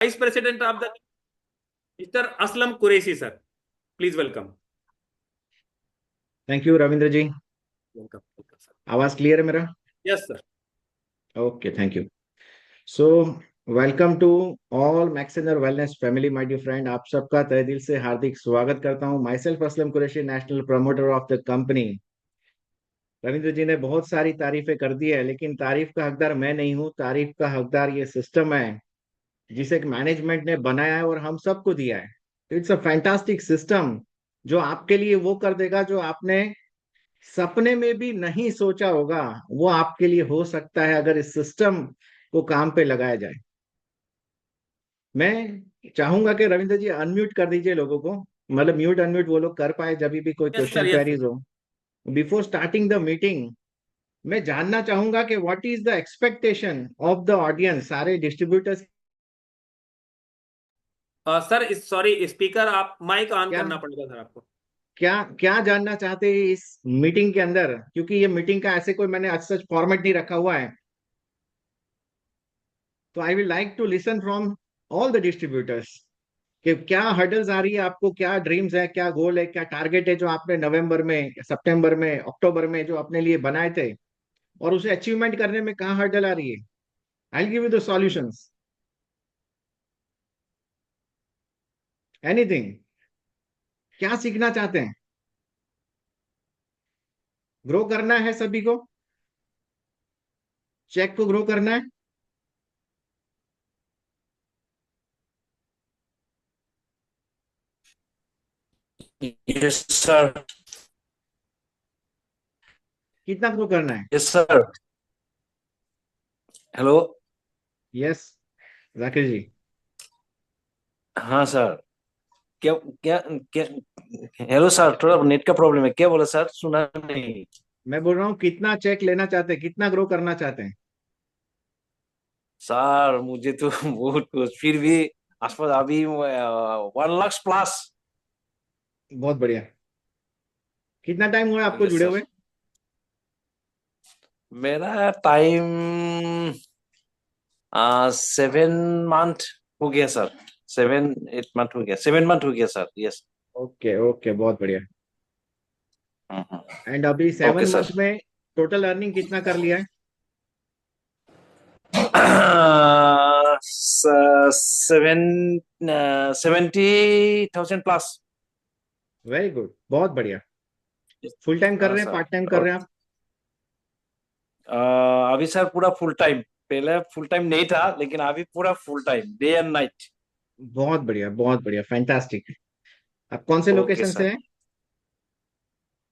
Vice President of the Mr. Aslam Qureshi, sir. Please welcome. Thank you Ravindra ji. Welcome, welcome, sir. आवाज clear है मेरा? Yes, sir. Okay, thank you. So welcome to all Maxener Wellness family, my dear friend. आप सबका तहे दिल से हार्दिक स्वागत करता हूं। Myself Aslam Qureshi, national promoter of the company. Ravindra ji ने बहुत सारी तारीफें कर दी है, लेकिन तारीफ का हकदार मैं नहीं हूं। तारीफ का हकदार ये सिस्टम है जिसे मैनेजमेंट ने बनाया है और हम सबको दिया है। तो इट्स अ फैंटास्टिक सिस्टम जो आपके लिए वो कर देगा जो आपने सपने में भी नहीं सोचा होगा। वो आपके लिए हो सकता है अगर इस सिस्टम को काम पे लगाया जाए। मैं चाहूंगा कि रविंद्र जी अनम्यूट कर दीजिए लोगों को, मतलब म्यूट अनम्यूट वो लोग कर पाए जब भी कोई Yes, sir. Question Yes, sir. Queries हो। बिफोर स्टार्टिंग द मीटिंग, मैं जानना चाहूंगा कि what is the expectation of the audience, सारे डिस्ट्रीब्यूटर्स। सर सॉरी, स्पीकर आप माइक ऑन क्या करना पड़ेगा सर आपको। क्या क्या जानना चाहते हैं इस मीटिंग के अंदर, क्योंकि ये मीटिंग का ऐसे कोई मैंने आज सच फॉर्मेट नहीं रखा हुआ है। तो I will like to listen from all the distributors कि क्या हर्डल्स आ रही है आपको, क्या ड्रीम्स है, क्या गोल है, क्या टारगेट है जो आपने नवंबर में, सितंबर में, अक्टूबर में जो अपने लिए बनाए थे, और उसे अचीवमेंट करने में कहाँ हर्डल आ रही है। I give you the solutions, anything. क्या सीखना चाहते हैं? ग्रो करना है सभी को, चेक को ग्रो करना है। Yes, sir. कितना ग्रो करना है? Yes, sir. Hello. Yes Zakir ji. हाँ सर। क्या क्या क्या? हेलो सर, थोड़ा नेट का प्रॉब्लम है। क्या बोला सर? सुना नहीं। मैं बोल रहा हूँ कितना चेक लेना चाहते हैं, कितना ग्रो करना चाहते हैं। सर मुझे तो बहुत कुछ, फिर भी आसपास अभी 1 लाख प्लस। बहुत बढ़िया। कितना टाइम हुआ है आपको यस जुड़े सर। हुए? मेरा टाइम 7 मंथ हो गया सर। 7 8 मंथ हो गया, 7 मंथ हो गया सर। यस। ओके ओके, बहुत बढ़िया। हम्म। एंड अभी ओके 7 मंथ सर। में टोटल अर्निंग कितना कर लिया है? 70,000 प्लस। वेरी गुड, बहुत बढ़िया। फुल टाइम कर हाँ रहे हैं, सर। पार्ट टाइम कर रहे हैं आप? अभी सर पूरा फुल टाइम। पहले फुल टाइम नहीं था, लेकिन अभी पूरा full time, day and night. बहुत बढ़िया, बहुत बढ़िया, फैंटास्टिक। आप कौन से ओके लोकेशन से सर। हैं?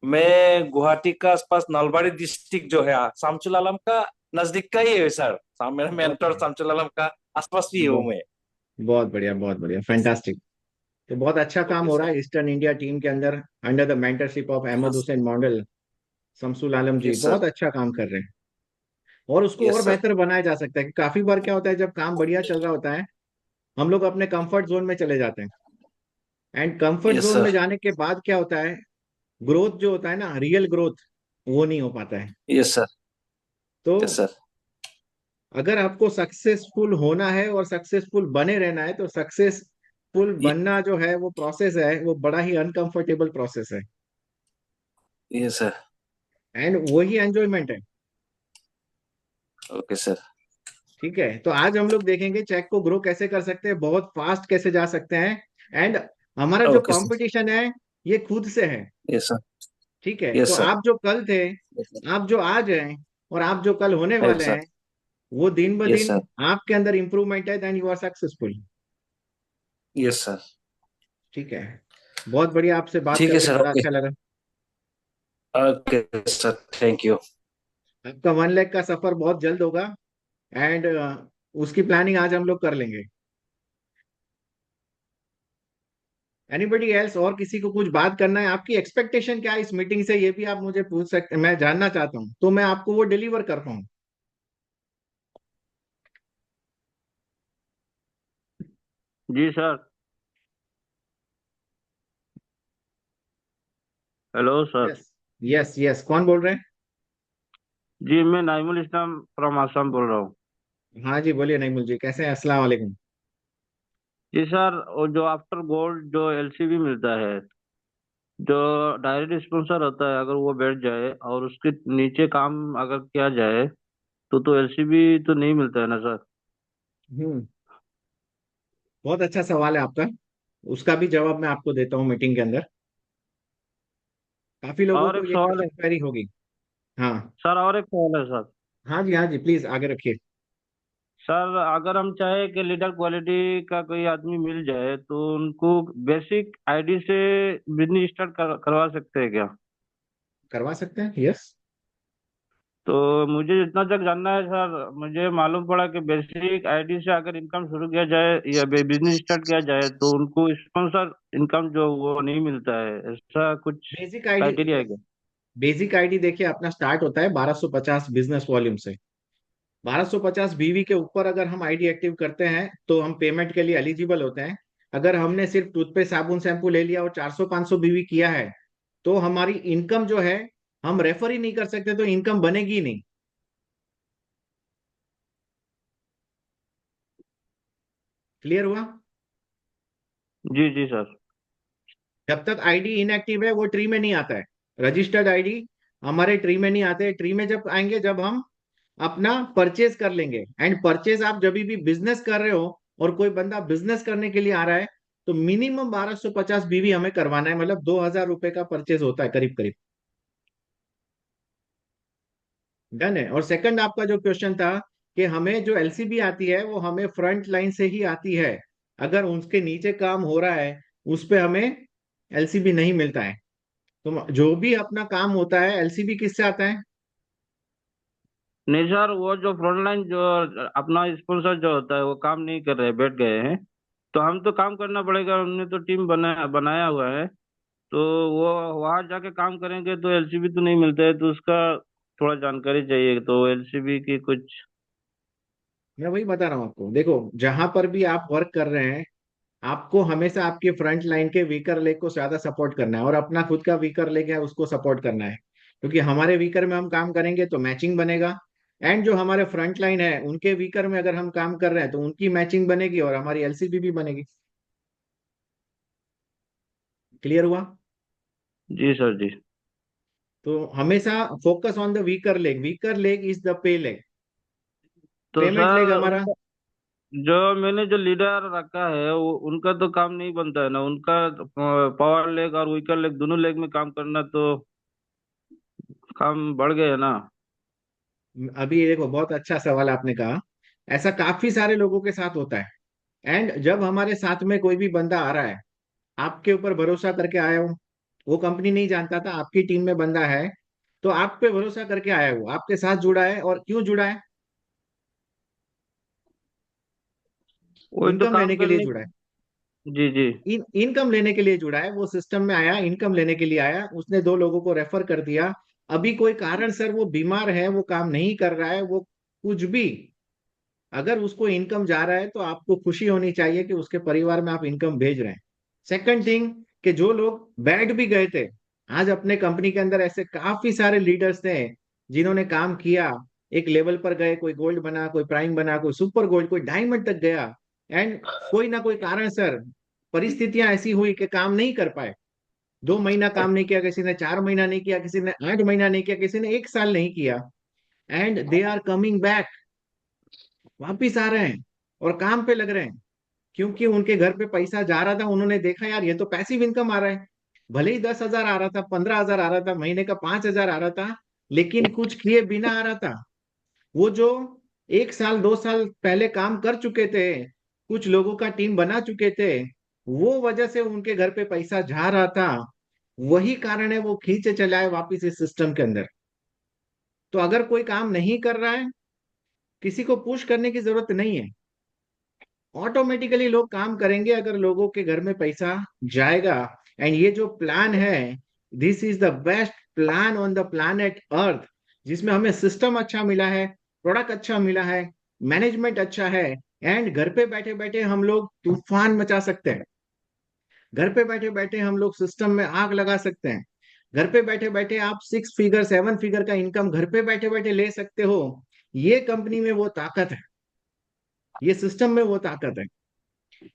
मैं गुवाहाटी का आसपास नलबाड़ी डिस्ट्रिक्ट जो है, शामचुल आलम का नजदीक का ही है सर। मेरा बहुत मेंटर बढ़िया, शामचुल आलम का आसपास ही हूँ बहुत मैं। बहुत बढ़िया, बहुत बढ़िया, फैंटास्टिक। तो बहुत अच्छा काम ओके हो रहा सर। है ईस्टर्न इंडिया टीम के अंदर, under the mentorship of Ahmad yes. Hussain model. Shamsul Alam ji yes बहुत सर। अच्छा काम कर रहे हैं, और उसको और यस सर। बेहतर बनाया जा सकता है। कि काफी बार क्या होता है, जब काम बढ़िया चल रहा होता है, हम लोग अपने कंफर्ट जोन में चले जाते हैं। एंड कंफर्ट यस जोन में सर। जाने के बाद क्या होता है, ग्रोथ जो होता है ना, रियल ग्रोथ, वो नहीं हो पाता है। Yes sir. तो यस सर। अगर आपको सक्सेसफुल होना है और सक्सेसफुल बने रहना है, तो सक्सेसफुल बनना जो है वो प्रोसेस है, वो बड़ा ही अनकंफर्टेबल प्रोसेस है। Yes sir. एंड वही एंजॉयमेंट है। Okay sir. ठीक है, तो आज हम लोग देखेंगे चेक को ग्रो कैसे कर सकते हैं, बहुत फास्ट कैसे जा सकते हैं। एंड हमारा जो ओके सर। कंपटीशन है, ये खुद से है। Yes sir. ठीक है, तो यस सर। आप जो कल थे, आप जो आज हैं, और आप जो कल होने वाले यस सर। हैं, वो दिन ब यस दिन सर। आपके अंदर इंप्रूवमेंट है, then you are successful. Yes sir. ठीक है, बहुत बढ़िया, आपसे बात ठीक है करके सर। बड़ा ओके। अच्छा लगा। Okay sir, thank you. आपका 1 लाख का सफर बहुत जल्द होगा। एंड उसकी प्लानिंग आज हम लोग कर लेंगे। एनीबडी एल्स, और किसी को कुछ बात करना है? आपकी एक्सपेक्टेशन क्या है इस मीटिंग से, ये भी आप मुझे पूछ सकते, मैं जानना चाहता हूँ, तो मैं आपको वो डिलीवर कर पाऊँ। जी sir. Hello sir. Yes yes yes, कौन बोल रहे हैं? जी मैं नाइमुल इस्लाम फ्रॉम आसाम बोल रहा हूँ। हाँ जी, बोलिए नईमुल जी, कैसे हैं? अस्सलाम वालेकुम। जी सर, और जो आफ्टर गोल्ड जो एलसीबी मिलता है, जो डायरेक्ट स्पॉन्सर होता है, अगर वो बैठ जाए और उसके नीचे काम अगर किया जाए तो एलसीबी तो नहीं मिलता है ना सर। हम्म। बहुत अच्छा सवाल है आपका। उसका भी जवाब मैं आपको देता हूँ मीटिंग के अंदर। काफी लोगों और को एक ये सवाल है क्वेरी होगी। हाँ। सर, और एक सवाल है सर। हाँ जी, हाँ जी, प्लीज आगे रखिए। सर, अगर हम चाहे कि लीडर क्वालिटी का कोई आदमी मिल जाए तो उनको बेसिक आईडी से बिजनेस स्टार्ट करवा सकते हैं क्या? करवा सकते हैं, यस। तो मुझे जितना तक जानना है सर, मुझे मालूम पड़ा कि बेसिक आईडी से अगर इनकम शुरू किया जाए या बिजनेस स्टार्ट किया जाए तो उनको स्पॉन्सर इनकम जो वो नहीं मिलता है, ऐसा कुछ बेसिक आईडी, क्राइटेरिया है यस। क्या? बेसिक आईडी देखिए अपना स्टार्ट होता है 1250 बिजनेस वॉल्यूम से। 1250 बीवी के ऊपर अगर हम आईडी एक्टिव करते हैं तो हम पेमेंट के लिए एलिजिबल होते हैं। अगर हमने सिर्फ टूथपेस्ट साबुन शैम्पू ले लिया और 400-500 बीवी किया है तो हमारी इनकम जो है, हम रेफर ही नहीं कर सकते, तो इनकम बनेगी ही नहीं। क्लियर हुआ? जी जी सर। जब तक आईडी इनएक्टिव है वो ट्री में नहीं आता है। रजिस्टर्ड आईडी हमारे ट्री में नहीं आते। ट्री में जब आएंगे जब हम अपना परचेज कर लेंगे। एंड परचेज आप जब भी बिजनेस कर रहे हो और कोई बंदा बिजनेस करने के लिए आ रहा है तो मिनिमम 1250 बीवी हमें करवाना है, मतलब 2000 रुपए का परचेज होता है करीब करीब। डन है। और सेकंड आपका जो क्वेश्चन था कि हमें जो एलसीबी आती है वो हमें फ्रंट लाइन से ही आती है। अगर उसके नीचे काम हो रहा है उस पे हमें एलसीबी नहीं मिलता है। तो जो भी अपना काम होता है एलसीबी किससे आता है? नहीं सर, वो जो फ्रंटलाइन जो अपना स्पॉन्सर जो होता है वो काम नहीं कर रहे, बैठ गए हैं, तो हम तो काम करना पड़ेगा। हमने तो टीम बनाया हुआ है, तो वो वहां जाके काम करेंगे तो एलसीबी तो नहीं मिलता है, तो उसका थोड़ा जानकारी चाहिए, तो एलसीबी की कुछ। मैं वही बता रहा हूँ आपको। देखो, जहां पर भी आप वर्क कर रहे हैं आपको हमेशा आपके फ्रंट लाइन के वीकर लेग को ज्यादा सपोर्ट करना है और अपना खुद का वीकर लेग है उसको सपोर्ट करना है। क्योंकि हमारे वीकर में हम काम करेंगे तो मैचिंग बनेगा। एंड जो हमारे फ्रंट लाइन है उनके वीकर में अगर हम काम कर रहे हैं तो उनकी मैचिंग बनेगी और हमारी एलसीबी भी बनेगी। क्लियर हुआ? जी सर जी। तो हमेशा focus on the weaker leg. Weaker leg is the pay leg. तो पेमेंट लेग सर, हमारा। जो मैंने जो लीडर रखा है वो उनका तो काम नहीं बनता है ना, उनका पावर लेग और वीकर लेग दोनों लेग में काम करना, तो काम बढ़ गए ना। अभी देखो, बहुत अच्छा सवाल आपने कहा। ऐसा काफी सारे लोगों के साथ होता है। एंड जब हमारे साथ में कोई भी बंदा आ रहा है, आपके ऊपर भरोसा करके आया हो, वो कंपनी नहीं जानता था आपकी टीम में बंदा है, तो आप पे भरोसा करके आया हो, आपके साथ जुड़ा है। और क्यों जुड़ा है? वही तो इनकम काम लेने के लिए करने। जुड़ा है। जी जी। इनकम लेने के लिए जुड़ा है। वो सिस्टम में आया, इनकम लेने के लिए आया, उसने 2 लोगों को रेफर कर दिया। अभी कोई कारण सर वो बीमार है, वो काम नहीं कर रहा है, वो कुछ भी, अगर उसको इनकम जा रहा है तो आपको खुशी होनी चाहिए कि उसके परिवार में आप इनकम भेज रहे हैं। सेकंड थिंग, कि जो लोग बैठ भी गए थे, आज अपने कंपनी के अंदर ऐसे काफी सारे लीडर्स थे जिन्होंने काम किया, एक लेवल पर गए, कोई गोल्ड बना, कोई प्राइम बना, कोई सुपर गोल्ड, कोई डायमंड तक गया। एंड कोई ना कोई कारण सर, परिस्थितियां ऐसी हुई कि काम नहीं कर पाए। 2 महीना काम नहीं किया किसी ने, 4 महीना नहीं किया किसी ने, 8 महीना नहीं किया किसी ने, 1 साल नहीं किया। And they are coming back. वापिस आ रहे हैं और काम पे लग रहे हैं। क्योंकि उनके घर पे पैसा जा रहा था, उन्होंने देखा यार ये तो पैसिव इनकम आ रहा है। भले ही 10,000 आ रहा था, 15,000 आ रहा था, महीने का 5,000 आ रहा था, लेकिन कुछ किए बिना आ रहा था। वो जो 1 साल 2 साल पहले काम कर चुके थे, कुछ लोगों का टीम बना चुके थे, वो वजह से उनके घर पे पैसा जा रहा था। वही कारण है वो खींचे चला है वापिस इस सिस्टम के अंदर। तो अगर कोई काम नहीं कर रहा है, किसी को पुश करने की जरूरत नहीं है। ऑटोमेटिकली लोग काम करेंगे अगर लोगों के घर में पैसा जाएगा। एंड ये जो प्लान है, this is the best plan on the planet earth, जिसमें हमें सिस्टम अच्छा मिला है, प्रोडक्ट अच्छा मिला है, मैनेजमेंट अच्छा है। एंड घर पे बैठे बैठे हम लोग तूफान मचा सकते हैं। घर पे बैठे बैठे हम लोग सिस्टम में आग लगा सकते हैं। घर पे बैठे बैठे आप 6 फिगर 7 फिगर का इनकम घर पे बैठे बैठे ले सकते हो। ये कंपनी में वो ताकत है, ये सिस्टम में वो ताकत है।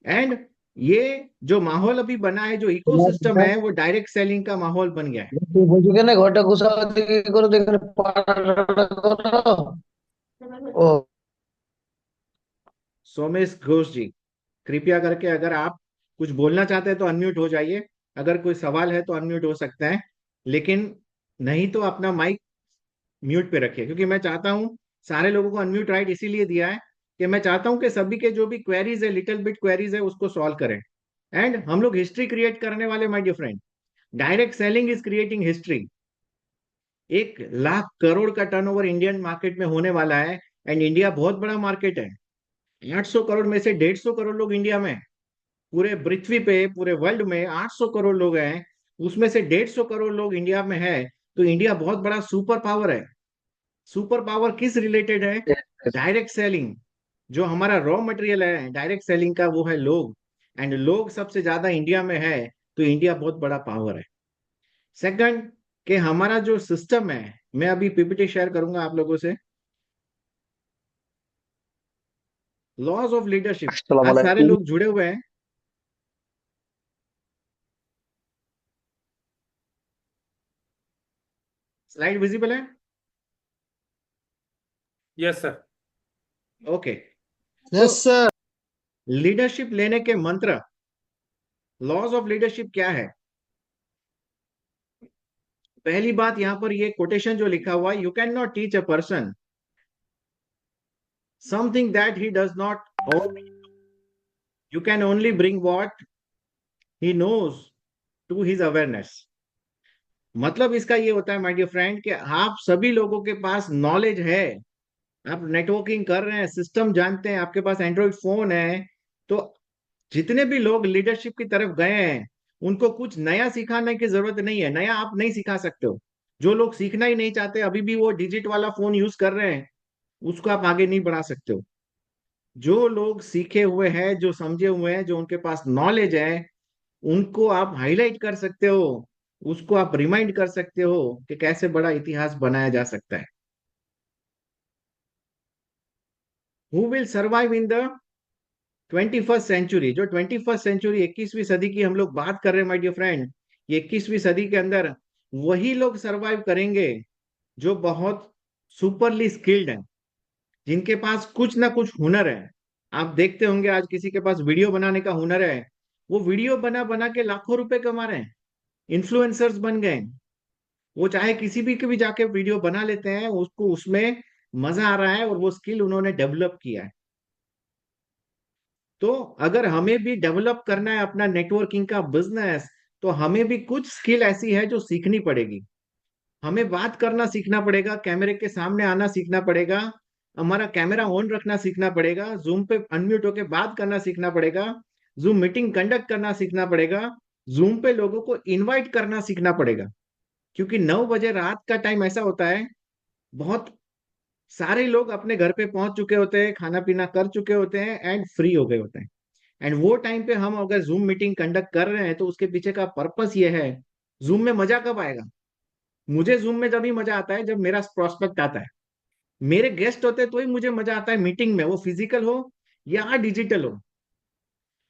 एंड ये जो माहौल अभी बना है, जो इकोसिस्टम है, वो डायरेक्ट सेलिंग का माहौल बन गया है। বলছি কেন ঘরটা ঘুষাও দিকে করে দেখে পাড়া করো ও सोमेश घोष जी, कृपया करके अगर आप कुछ बोलना चाहते हैं तो अनम्यूट हो जाइए। अगर कोई सवाल है तो अनम्यूट हो सकते हैं, लेकिन नहीं तो अपना माइक म्यूट पे रखिए, क्योंकि मैं चाहता हूं, सारे लोगों को अनम्यूट राइट इसीलिए दिया है कि मैं चाहता हूं कि सभी के जो भी क्वेरीज है, लिटिल बिट क्वेरीज है, उसको सॉल्व करें। एंड हम लोग हिस्ट्री क्रिएट करने वाले my dear friend. Direct selling is creating history. 1 lakh crore का टर्नओवर इंडियन मार्केट में होने वाला है। एंड इंडिया बहुत बड़ा मार्केट है। 800 करोड़ में से 150 करोड़ लोग इंडिया में, पूरे पृथ्वी पे, पूरे वर्ल्ड में 800 करोड़ लोग हैं, उसमें से 150 करोड़ लोग इंडिया में है। तो इंडिया बहुत बड़ा सुपर पावर है। सुपर पावर किस रिलेटेड है? Direct selling. जो हमारा रॉ मटेरियल है डायरेक्ट सेलिंग का, वो है लोग। एंड लोग सबसे ज्यादा इंडिया में है, तो इंडिया बहुत बड़ा पावर है। सेकंड, कि हमारा जो सिस्टम है, मैं अभी पीपीटी शेयर करूंगा आप लोगों से। लॉज ऑफ लीडरशिप, आज सारे लोग जुड़े हुए हैं। स्लाइड विजिबल है? Yes sir. Okay. Yes sir leadership लेने के मंत्र, लॉज ऑफ लीडरशिप क्या है? पहली बात, यहां पर ये कोटेशन जो लिखा हुआ है, you can not teach a person something that he does not own, you can only bring what he knows to his awareness. मतलब इसका ये होता है माय डियर फ्रेंड, कि आप सभी लोगों के पास नॉलेज है, आप नेटवर्किंग कर रहे हैं, सिस्टम जानते हैं, आपके पास एंड्रॉइड फोन है। तो जितने भी लोग लीडरशिप की तरफ गए हैं, उनको कुछ नया सिखाने की जरूरत नहीं है। नया आप नहीं सिखा सकते हो। जो लोग सीखना ही नहीं चाहते, अभी भी वो डिजिट वाला फोन यूज कर रहे हैं, उसको आप आगे नहीं बढ़ा सकते हो। जो लोग सीखे हुए हैं, जो समझे हुए हैं, जो उनके पास नॉलेज है, उनको आप हाईलाइट कर सकते हो, उसको आप रिमाइंड कर सकते हो कि कैसे बड़ा इतिहास बनाया जा सकता है। Who will survive in the 21st century? जो 21st सेंचुरी, 21वीं सदी की हम लोग बात कर रहे हैं माय डियर फ्रेंड, ये 21वीं सदी के अंदर वही लोग सरवाइव करेंगे जो बहुत सुपरली स्किल्ड हैं, जिनके पास कुछ ना कुछ हुनर है। आप देखते होंगे आज किसी के पास वीडियो बनाने का हुनर है, वो वीडियो बना बना के लाखों रुपए कमा रहे हैं, इन्फ्लुएंसर्स बन गए। वो चाहे किसी भी के भी जाके वीडियो बना लेते हैं, उसको उसमें मजा आ रहा है, और वो स्किल उन्होंने डेवलप किया है। तो अगर हमें भी डेवलप करना है अपना नेटवर्किंग का बिजनेस, तो हमें भी कुछ स्किल ऐसी है जो सीखनी पड़ेगी। हमें बात करना सीखना पड़ेगा, कैमरे के सामने आना सीखना पड़ेगा, हमारा कैमरा ऑन रखना सीखना पड़ेगा, जूम पे अनम्यूट होकर बात करना सीखना पड़ेगा, जूम मीटिंग कंडक्ट करना सीखना पड़ेगा, जूम पे लोगों को इनवाइट करना सीखना पड़ेगा। क्योंकि 9 बजे रात का टाइम ऐसा होता है, बहुत सारे लोग अपने घर पे पहुंच चुके होते हैं, खाना पीना कर चुके होते हैं, एंड फ्री हो गए होते हैं। एंड वो टाइम पे हम अगर जूम मीटिंग कंडक्ट कर रहे हैं, तो उसके पीछे का पर्पस ये है, जूम में मजा कब आएगा? मुझे जूम में जब ही मजा आता है जब मेरा प्रोस्पेक्ट आता है, मेरे गेस्ट होते हैं, तो ही मुझे मजा आता है मीटिंग में, वो फिजिकल हो या डिजिटल हो।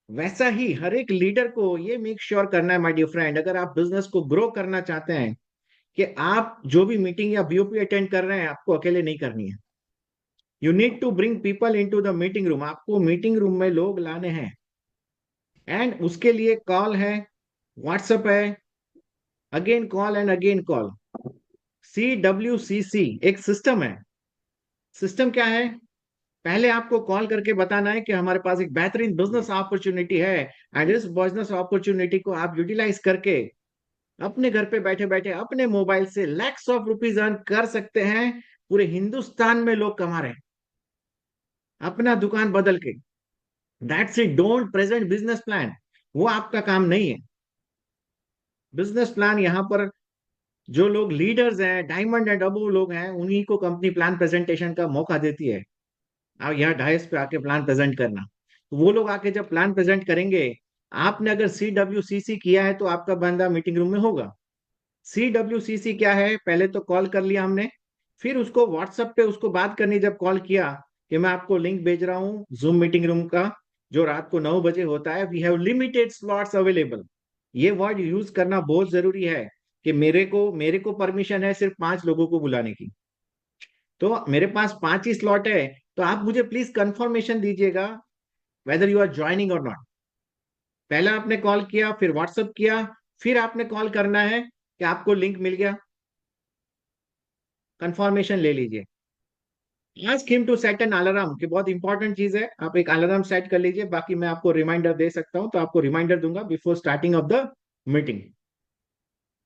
वैसा ही हर एक लीडर को ये मेक श्योर करना है माय डियर फ्रेंड, अगर आप बिजनेस को ग्रो करना चाहते हैं, कि आप जो भी मीटिंग या बीओपी अटेंड कर रहे हैं, आपको अकेले नहीं करनी है। You need to bring people into the meeting room. आपको मीटिंग रूम में लोग लाने हैं, एंड उसके लिए कॉल है, व्हाट्सएप है, again call and again call. CWCC एक सिस्टम है। सिस्टम क्या है? पहले आपको कॉल करके बताना है कि हमारे पास एक बेहतरीन बिजनेस अपॉर्चुनिटी है, एंड इस बिजनेस अपॉर्चुनिटी को आप यूटिलाइज करके अपने घर पे बैठे बैठे अपने मोबाइल से लैक्स ऑफ रुपीज अर्न कर सकते हैं। पूरे हिंदुस्तान में लोग कमा रहे हैं अपना दुकान बदल के। That's it. Don't present business plan, वो आपका काम नहीं है। बिजनेस प्लान यहाँ पर जो लोग लीडर्स हैं, डायमंड एंड अबव लोग हैं, उन्हीं को कंपनी प्लान प्रेजेंटेशन का मौका देती है। आप यहाँ डायस पे आके प्लान प्रेजेंट करना, तो वो लोग आके जब प्लान प्रेजेंट करेंगे, आपने अगर CWCC किया है तो आपका बंदा मीटिंग रूम में होगा। CWCC क्या है? पहले तो कॉल कर लिया हमने, फिर उसको व्हाट्सएप पे उसको बात करनी, जब कॉल किया कि मैं आपको लिंक भेज रहा हूँ जूम मीटिंग रूम का, जो रात को 9 बजे होता है, we have limited slots available. ये वर्ड यूज करना बहुत जरूरी है कि मेरे को परमिशन है सिर्फ 5 लोगों को बुलाने की। तो मेरे पास 5 ही स्लॉट है, तो आप मुझे प्लीज कंफर्मेशन दीजिएगा वेदर यू आर ज्वाइनिंग और नॉट। पहला आपने कॉल किया, फिर व्हाट्सअप किया, फिर आपने कॉल करना है कि आपको लिंक मिल गया। कंफर्मेशन ले लीजिए। Ask him to set an alarm, कि बहुत इंपॉर्टेंट चीज है, आप एक अलार्म सेट कर लीजिए। बाकी मैं आपको रिमाइंडर दे सकता हूं, तो आपको रिमाइंडर दूंगा before starting of the meeting.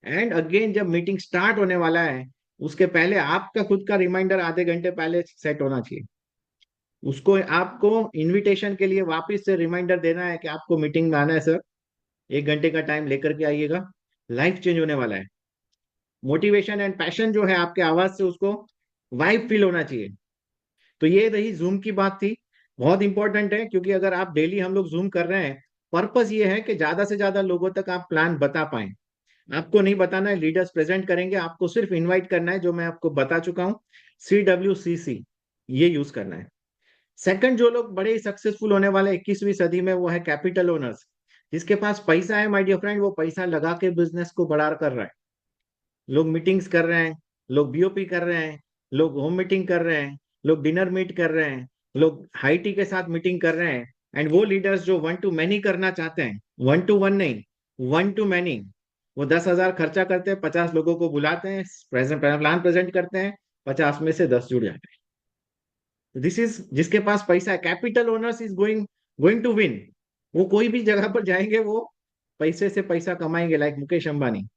And again जब मीटिंग स्टार्ट होने वाला है, उसके पहले आपका खुद का रिमाइंडर आधे घंटे पहले सेट होना चाहिए। उसको आपको इनविटेशन के लिए वापस से रिमाइंडर देना है कि आपको मीटिंग में आना है सर, 1 घंटे का टाइम लेकर के आइएगा, लाइफ चेंज होने वाला है। मोटिवेशन एंड पैशन जो है आपके आवाज से, उसको वाइब फील होना चाहिए। तो ये रही जूम की बात थी, बहुत इंपॉर्टेंट है, क्योंकि अगर आप डेली हम लोग जूम कर रहे हैं, पर्पस ये है कि ज्यादा से ज्यादा लोगों तक आप प्लान बता पाए। आपको नहीं बताना है, लीडर्स प्रेजेंट करेंगे, आपको सिर्फ इनवाइट करना है, जो मैं आपको बता चुका हूं, CWCC, ये यूज करना है। सेकंड, जो लोग बड़े सक्सेसफुल होने वाले 21वीं सदी में, वो है कैपिटल ओनर्स। जिसके पास पैसा है माय डियर फ्रेंड, वो पैसा लगा के बिजनेस को बड़ा कर रहा है। लोग मीटिंग्स कर रहे हैं, लोग BOP कर रहे हैं, लोग होम मीटिंग कर रहे हैं, लोग डिनर मीट कर रहे हैं, लोग हाई टी के साथ मीटिंग कर रहे हैं। एंड वो लीडर्स जो 1 to many करना चाहते हैं, 1 to 1 नहीं, 1 to many, वो 10,000 खर्चा करते हैं, 50 लोगों को बुलाते हैं, प्लान प्रेजेंट करते हैं, 50 में से 10 जुड़ जाते हैं। दिस इज, जिसके पास पैसा है, capital owners is going going to win. वो कोई भी जगह पर जाएंगे, वो पैसे से पैसा कमाएंगे, लाइक मुकेश अंबानी।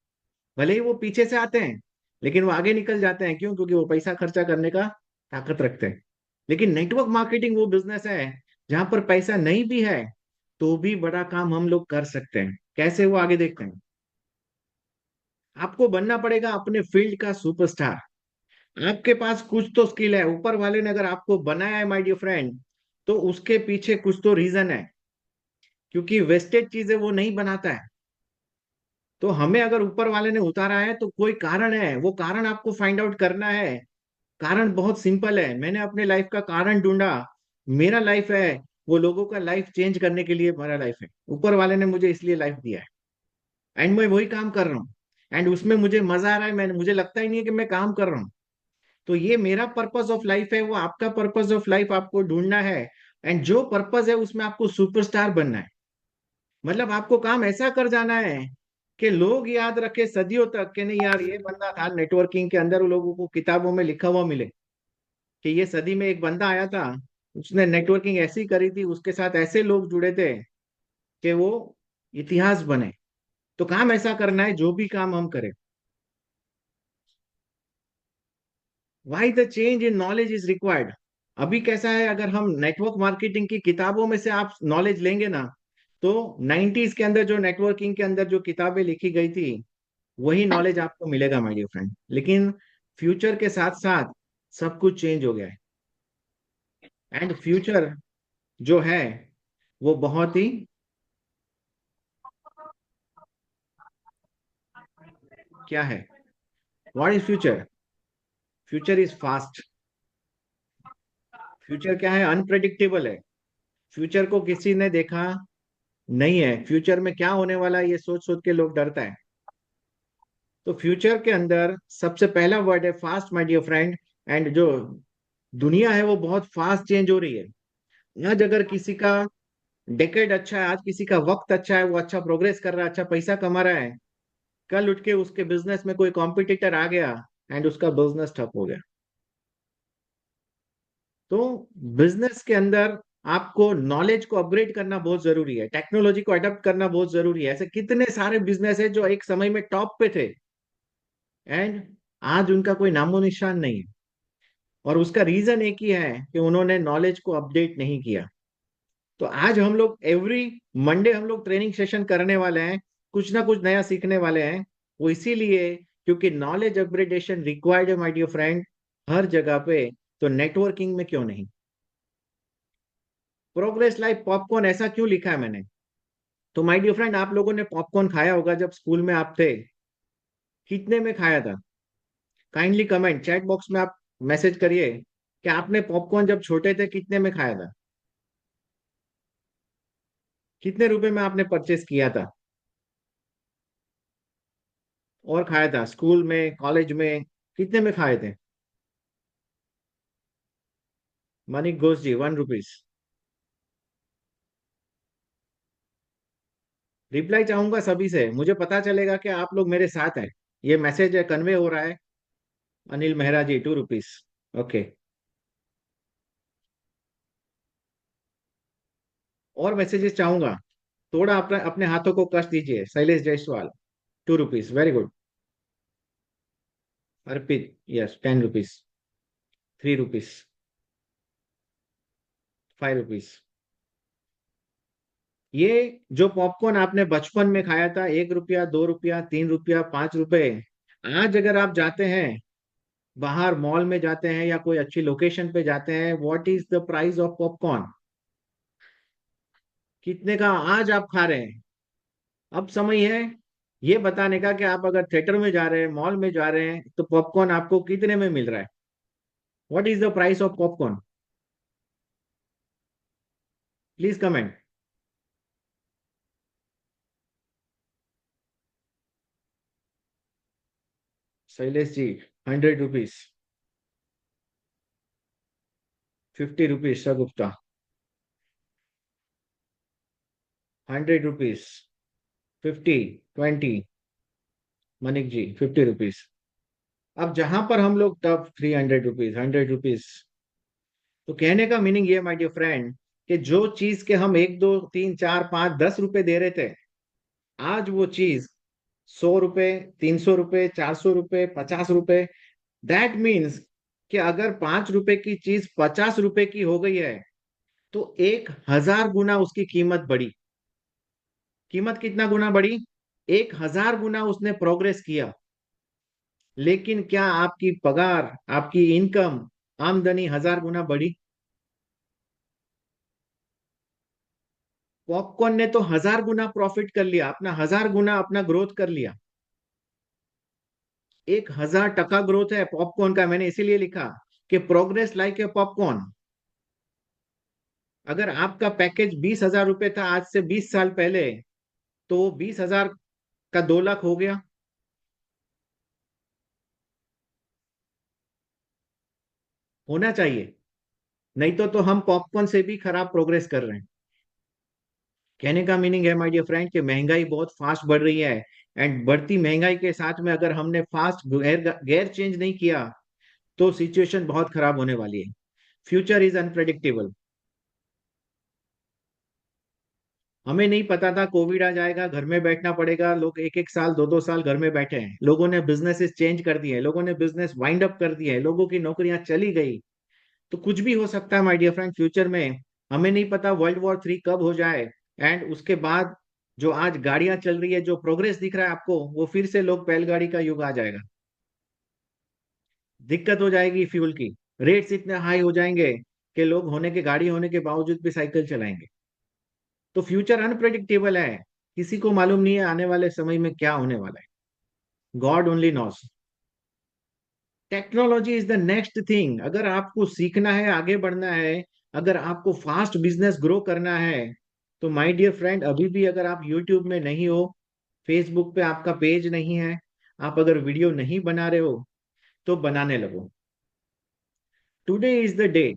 भले ही वो पीछे से आते हैं, लेकिन वो आगे निकल जाते हैं। क्यों? क्योंकि वो पैसा खर्चा करने का ताकत रखते हैं। लेकिन नेटवर्क मार्केटिंग वो बिजनेस है जहां पर पैसा नहीं भी है, तो भी बड़ा काम हम लोग कर सकते हैं। कैसे? वो आगे देखते हैं। आपको बनना पड़ेगा अपने फील्ड का सुपरस्टार। आपके पास कुछ तो स्किल है, ऊपर वाले ने अगर आपको बनाया है माय डियर फ्रेंड, तो उसके पीछे कुछ तो रीजन है, क्योंकि वेस्टेड चीजें वो नहीं बनाता है। तो हमें अगर ऊपर वाले ने उतारा है, तो कोई कारण है, वो कारण आपको फाइंड आउट करना है। कारण बहुत सिंपल है, मैंने अपने लाइफ का कारण ढूंढा, मेरा लाइफ है वो लोगों का लाइफ चेंज करने के लिए, मेरा लाइफ है, ऊपर वाले ने मुझे इसलिए लाइफ दिया है, एंड मैं वही काम कर रहा हूँ, एंड उसमें मुझे मजा आ रहा है, मैं मुझे लगता ही नहीं है कि मैं काम कर रहा हूँ। तो ये मेरा पर्पस ऑफ लाइफ है, वो आपका पर्पस ऑफ लाइफ आपको ढूंढना है। एंड जो पर्पस है उसमें आपको सुपरस्टार बनना है। मतलब आपको काम ऐसा कर जाना है कि लोग याद रखे सदियों तक, कि नहीं यार ये बंदा था नेटवर्किंग के अंदर, वो लोगों को किताबों में लिखा हुआ मिले कि ये सदी में एक बंदा आया था, उसने नेटवर्किंग ऐसी करी थी, उसके साथ ऐसे लोग जुड़े थे कि वो इतिहास बने। तो काम ऐसा करना है, जो भी काम हम करें। Why the change in knowledge is required. अभी कैसा है, अगर हम नेटवर्क मार्केटिंग की किताबों में से आप नॉलेज लेंगे ना, तो 90s के अंदर जो नेटवर्किंग के अंदर जो किताबें लिखी गई थी, वही नॉलेज आपको मिलेगा माय डियर फ्रेंड। लेकिन फ्यूचर के साथ साथ सब कुछ चेंज हो गया है, एंड फ्यूचर जो है वो बहुत ही, क्या है, what is future? Future is fast. Future क्या है? अनप्रेडिक्टेबल है। फ्यूचर को किसी ने देखा नहीं है, फ्यूचर में क्या होने वाला है ये सोच सोच के लोग डरता है। तो फ्यूचर के अंदर सबसे पहला वर्ड है fast my dear friend. And जो दुनिया है वो बहुत फास्ट चेंज हो रही है। आज अगर किसी का डेकेड अच्छा है, आज किसी का वक्त अच्छा है, वो अच्छा प्रोग्रेस कर रहा है, अच्छा पैसा कमा रहा है, कल उठ के उसके बिजनेस में कोई कॉम्पिटिटर आ गया, एंड उसका बिजनेस ठप हो गया। तो बिजनेस के अंदर आपको नॉलेज को अपग्रेड करना बहुत जरूरी है, टेक्नोलॉजी को अडॉप्ट करना बहुत जरूरी है। ऐसे कितने सारे बिजनेस है जो एक समय में टॉप पे थे, एंड आज उनका कोई नामो निशान नहीं है। और उसका रीजन एक ही है कि उन्होंने नॉलेज को अपडेट नहीं किया। तो आज हम लोग एवरी मंडे हम लोग ट्रेनिंग सेशन करने वाले हैं, कुछ ना कुछ नया सीखने वाले हैं। वो इसीलिए क्योंकि नॉलेज अपग्रेडेशन रिक्वायर्ड है माय डियर फ्रेंड, हर जगह पे। तो नेटवर्किंग में क्यों नहीं? प्रोग्रेस लाइक पॉपकॉर्न ऐसा क्यों लिखा है मैंने? तो माय डियर फ्रेंड, आप लोगों ने पॉपकॉर्न खाया होगा जब स्कूल में आप थे, कितने में खाया था? काइंडली कमेंट चैट बॉक्स में आप मैसेज करिए कि आपने पॉपकॉर्न जब छोटे थे कितने में खाया था। कितने रुपए में आपने परचेस किया था और खाया था? स्कूल में, कॉलेज में कितने में खाए थे? मानिक घोष जी, 1 रुपीज। रिप्लाई चाहूंगा सभी से, मुझे पता चलेगा कि आप लोग मेरे साथ हैं। ये मैसेज कन्वे हो रहा है। अनिल मेहरा जी, 2 रुपीज। ओके। और मैसेजेस चाहूंगा। थोड़ा अपने अपने हाथों को कष्ट दीजिए। Shailesh Jaiswal, 2 rupees, very good. Arpit, yes, 10 rupees. 3 rupees. 5 rupees. ये जो पॉपकॉर्न आपने बचपन में खाया था, 1 रुपया, 2 रुपया, 3 रुपया, 5 रुपए, आज अगर आप जाते हैं, बाहर मॉल में जाते हैं या कोई अच्छी लोकेशन पे जाते हैं, what is the price of popcorn? कितने का आज आप खा रहे हैं? अब समय है ये बताने का कि आप अगर थिएटर में जा रहे हैं, मॉल में जा रहे हैं, तो पॉपकॉर्न आपको कितने में मिल रहा है? What is the price of popcorn? Please comment. Shailesh ji, 100 rupees. 50 rupees Sagupta. 100 rupees. 50, 20। Manik ji, 50 rupees. अब जहां पर हम लोग तब 300 रुपीज, 100 रुपीज। तो कहने का मीनिंग ये माय डियर फ्रेंड, कि जो चीज के हम 1, 2, 3, 4, 5, 10 रुपए दे रहे थे, आज वो चीज 100 रुपए, 300 रुपए, 400 रुपए, 50 रुपए। दैट मीन्स कि अगर 5 रुपए की चीज 50 रुपए की हो गई है, तो 1,000 गुना उसकी कीमत बढ़ी। कीमत कितना गुना बढ़ी? 1,000 गुना उसने प्रोग्रेस किया। लेकिन क्या आपकी पगार, आपकी इनकम, आमदनी 1,000 गुना बढ़ी? पॉपकॉर्न ने तो 1,000 गुना प्रॉफिट कर लिया, अपना 1,000 गुना अपना ग्रोथ कर लिया। 1,000% ग्रोथ है पॉपकॉर्न का। मैंने इसीलिए लिखा कि प्रोग्रेस लाइक ए पॉपकॉर्न। अगर आपका पैकेज 20,000 रुपए था आज से 20 साल पहले, तो वो 20,000 का 2 लाख हो गया। होना चाहिए। नहीं तो हम पॉपकॉर्न से भी खराब प्रोग्रेस कर रहे हैं। कहने का मीनिंग है माय डियर फ्रेंड कि महंगाई बहुत फास्ट बढ़ रही है। एंड बढ़ती महंगाई के साथ में अगर हमने फास्ट गेयर गेयर चेंज नहीं किया, तो सिचुएशन बहुत खराब होने वाली है। Future is unpredictable. हमें नहीं पता था कोविड आ जाएगा, घर में बैठना पड़ेगा। लोग 1-1 साल, 2-2 साल घर में बैठे हैं। लोगों ने बिजनेसेस चेंज कर दिए, लोगों ने बिजनेस वाइंड अप कर दिए, लोगों की नौकरियां चली गई। तो कुछ भी हो सकता है माय डियर फ्रेंड फ्यूचर में। हमें नहीं पता वर्ल्ड वॉर 3 कब हो जाए। एंड उसके बाद जो आज गाड़ियां चल रही है, जो प्रोग्रेस दिख रहा है आपको, वो फिर से लोग बैलगाड़ी का युग आ जाएगा। दिक्कत हो जाएगी फ्यूल की। रेट्स इतने हाई हो जाएंगे कि लोग होने के गाड़ी होने के बावजूद भी साइकिल चलाएंगे। तो फ्यूचर अनप्रेडिक्टेबल है। किसी को मालूम नहीं है आने वाले समय में क्या होने वाला है। God only knows. Technology is the next thing. अगर आपको सीखना है, आगे बढ़ना है, अगर आपको फास्ट बिजनेस ग्रो करना है, तो माय डियर फ्रेंड, अभी भी अगर आप यूट्यूब में नहीं हो, फेसबुक पे आपका पेज नहीं है, आप अगर वीडियो नहीं बना रहे हो, तो बनाने लगो। Today is the day.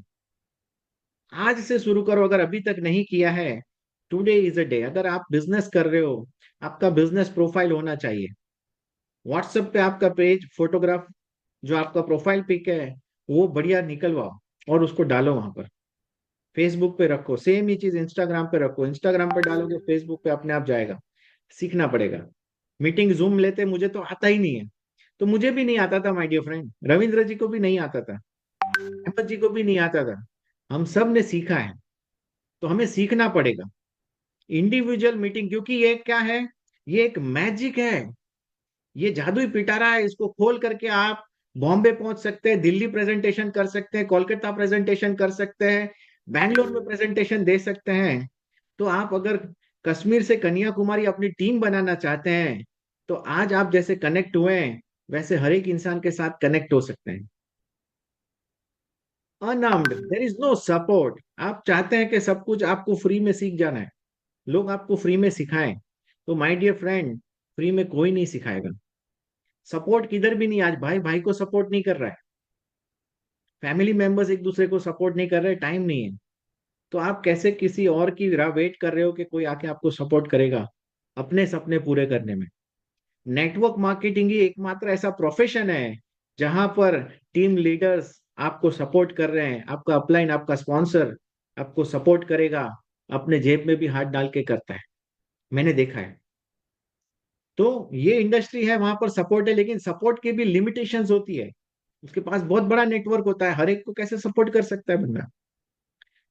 आज से शुरू करो अगर अभी तक नहीं किया है। Today is a day. अगर आप बिजनेस कर रहे हो, आपका बिजनेस प्रोफाइल होना चाहिए। व्हाट्सएप पे आपका पेज फोटोग्राफ, जो आपका प्रोफाइल पिक है, वो बढ़िया निकलवाओ और उसको डालो वहां पर। फेसबुक पे रखो, सेम ही चीज इंस्टाग्राम पे रखो। इंस्टाग्राम पे डालोगे, फेसबुक पे अपने आप जाएगा। सीखना पड़ेगा। मीटिंग जूम लेते मुझे तो आता ही नहीं है। तो मुझे भी नहीं आता था माय डियर फ्रेंड, रविंद्र जी को भी नहीं आता था, अहमद जी को भी नहीं आता था। हम सब ने सीखा है। तो हमें सीखना पड़ेगा इंडिविजुअल मीटिंग, क्योंकि ये क्या है? ये एक मैजिक है। ये जादुई पिटारा है। इसको खोल करके आप बॉम्बे पहुंच सकते हैं, दिल्ली प्रेजेंटेशन कर सकते हैं, कोलकाता प्रेजेंटेशन कर सकते हैं, बैंगलोर में प्रेजेंटेशन दे सकते हैं। तो आप अगर कश्मीर से कन्याकुमारी अपनी टीम बनाना चाहते हैं, तो आज आप जैसे कनेक्ट हुए हैं, वैसे हर एक इंसान के साथ कनेक्ट हो सकते हैं। Unarmed, there is no support. आप चाहते हैं कि सब कुछ आपको फ्री में सीख जाना है। लोग आपको फ्री में सिखाएं। तो माय डियर फ्रेंड, फ्री में कोई नहीं सिखाएगा। सपोर्ट किधर भी नहीं, आज भाई भाई को सपोर्ट नहीं कर रहा है, फैमिली मेंबर्स एक दूसरे को सपोर्ट नहीं कर रहे, टाइम नहीं है। तो आप कैसे किसी और की राह वेट कर रहे हो कि कोई आके आपको सपोर्ट करेगा अपने सपने पूरे करने में? नेटवर्क मार्केटिंग ही एकमात्र ऐसा प्रोफेशन है जहां पर टीम लीडर्स आपको सपोर्ट कर रहे हैं, आपका अपलाइन, आपका स्पॉन्सर आपको सपोर्ट करेगा, अपने जेब में भी हाथ डाल के करता है, मैंने देखा है। तो ये इंडस्ट्री है, वहां पर सपोर्ट है, लेकिन सपोर्ट की भी लिमिटेशंस होती है। उसके पास बहुत बड़ा नेटवर्क होता है, हर एक को कैसे सपोर्ट कर सकता है बंदा?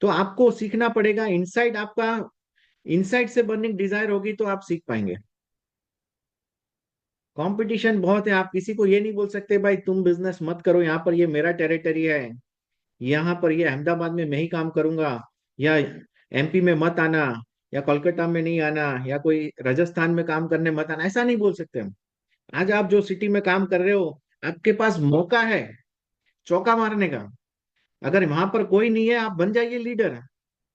तो आपको सीखना पड़ेगा। इनसाइट आपका, इनसाइट से बर्निंग डिजायर होगी तो आप सीख पाएंगे। कंपटीशन बहुत है, आप किसी को ये नहीं बोल सकते भाई तुम बिजनेस मत करो, यहाँ पर ये मेरा टेरिटरी है, यहाँ पर ये अहमदाबाद में मैं ही काम करूंगा, या एमपी में मत आना, या कोलकाता में नहीं आना, या कोई राजस्थान में काम करने मत आना, ऐसा नहीं बोल सकते हम। आज आप जो सिटी में काम कर रहे हो, आपके पास मौका है चौका मारने का। अगर वहां पर कोई नहीं है, आप बन जाइए लीडर,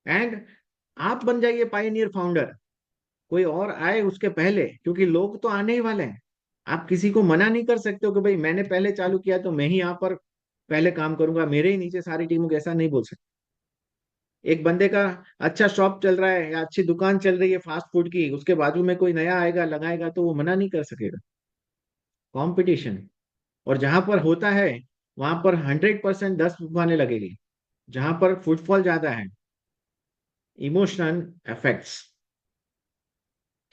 एंड आप बन जाइए पायनियर फाउंडर, कोई और आए उसके पहले, क्योंकि लोग तो आने ही वाले हैं। आप किसी को मना नहीं कर सकते हो कि भाई मैंने पहले चालू किया तो मैं ही यहाँ पर पहले काम करूंगा, मेरे ही नीचे सारी टीमों को, ऐसा नहीं बोल सकते। एक बंदे का अच्छा शॉप चल रहा है या अच्छी दुकान चल रही है फास्ट फूड की, उसके बाजू में कोई नया आएगा लगाएगा तो वो मना नहीं कर सकेगा। कंपटीशन, और जहां पर होता है वहां पर 100% 10 दुकानें लगेगी। जहां पर फुटफॉल ज्यादा है, इमोशनल इफेक्ट्स,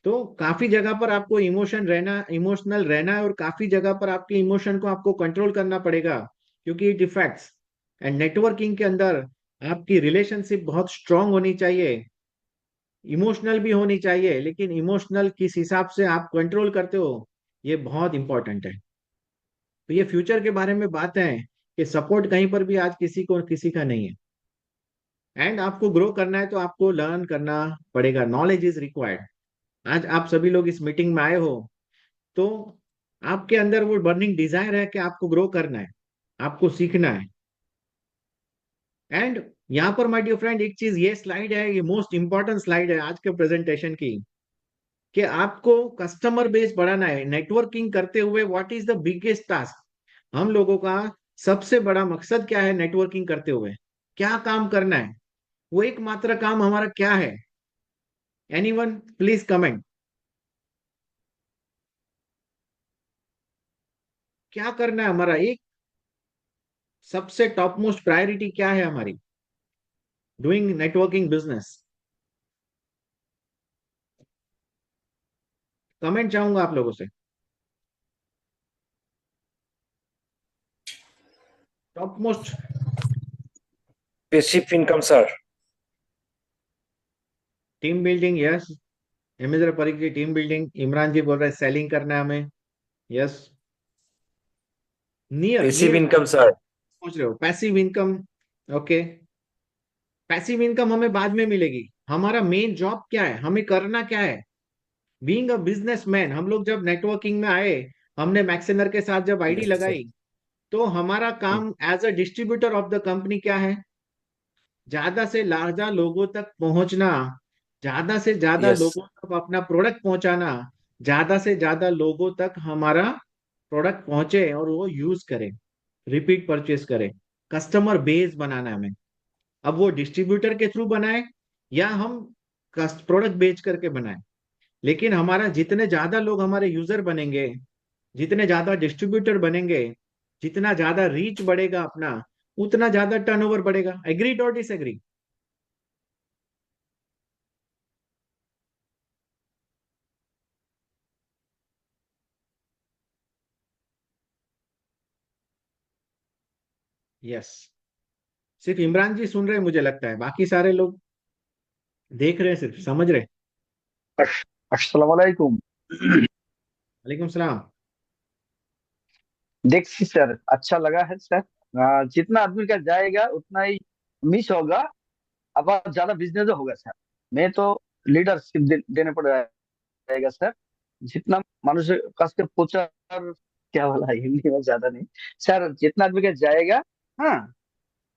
तो काफी जगह पर आपको इमोशनल रहना है, और काफी जगह पर आपके इमोशन को आपको कंट्रोल करना पड़ेगा, क्योंकि इट इफेक्ट्स। एंड नेटवर्किंग के अंदर आपकी रिलेशनशिप बहुत स्ट्रांग होनी चाहिए, इमोशनल भी होनी चाहिए, लेकिन इमोशनल किस हिसाब से आप कंट्रोल करते हो, ये बहुत इंपॉर्टेंट है। तो ये फ्यूचर के बारे में बात है कि सपोर्ट कहीं पर भी आज किसी को किसी का नहीं है। एंड आपको ग्रो करना है तो आपको लर्न करना पड़ेगा, नॉलेज इज रिक्वायर्ड। आज आप सभी लोग इस मीटिंग में आए हो, तो आपके अंदर वो बर्निंग डिजायर है कि आपको ग्रो करना है, आपको सीखना है। एंड यहाँ पर माय डियर फ्रेंड, एक चीज, ये स्लाइड है, ये मोस्ट इंपॉर्टेंट स्लाइड है आज के प्रेजेंटेशन की, कि आपको कस्टमर बेस बढ़ाना है। नेटवर्किंग करते हुए what is the biggest task? हम लोगों का सबसे बड़ा मकसद क्या है नेटवर्किंग करते हुए? क्या काम करना है? वो एकमात्र काम हमारा क्या है? एनीवन प्लीज कमेंट, क्या करना है हमारा? एक सबसे टॉप मोस्ट प्रायोरिटी क्या है हमारी डूइंग नेटवर्किंग बिजनेस? कमेंट चाहूंगा आप लोगों से, top most. Passive income sir. Team building, yes. Hemendra Parikh की टीम बिल्डिंग, इमरान जी बोल रहे हैं सेलिंग करना है हमें, yes. Near passive near income sir. सोच रहे हो passive income, okay. Passive income हमें बाद में मिलेगी, हमारा मेन जॉब क्या है, हमें करना क्या है? बीइंग अ बिजनेसमैन, हम लोग जब नेटवर्किंग में आए, हमने मैक्सेनर के साथ जब आईडी यस सर। लगाई, तो हमारा काम as a distributor of the company क्या है? ज्यादा से ज्यादा लोगों तक पहुंचना, ज्यादा से ज्यादा यस। लोगों तक अपना प्रोडक्ट पहुंचाना, ज्यादा से ज्यादा लोगों तक हमारा प्रोडक्ट पहुंचे और वो यूज करें, रिपीट परचेस करें। कस्टमर बेस बनाना है हमें। अब वो डिस्ट्रीब्यूटर के थ्रू बनाए या हम प्रोडक्ट बेच करके बनाए, लेकिन हमारा जितने ज्यादा लोग हमारे यूजर बनेंगे, जितने ज्यादा डिस्ट्रीब्यूटर बनेंगे, जितना ज्यादा रीच बढ़ेगा अपना, उतना ज्यादा टर्नओवर बढ़ेगा। एग्रीड और डिसएग्री? यस। सिर्फ इमरान जी सुन रहे हैं मुझे लगता है, बाकी सारे लोग देख रहे हैं, सिर्फ समझ रहे हैं। अस्सलाम वालेकुम। वालेकुम सलाम। देखिए सर, अच्छा लगा है सर। जितना आदमी का जाएगा उतना ही मिस होगा। अब ज्यादा बिजनेस होगा सर। मैं तो लीडरशिप देने पड़ जाएगा सर। जितना मनुष्य कष्ट प्रचार, क्या बोला हिंदी में ज्यादा नहीं। सर जितना आदमी का जाएगा, हाँ,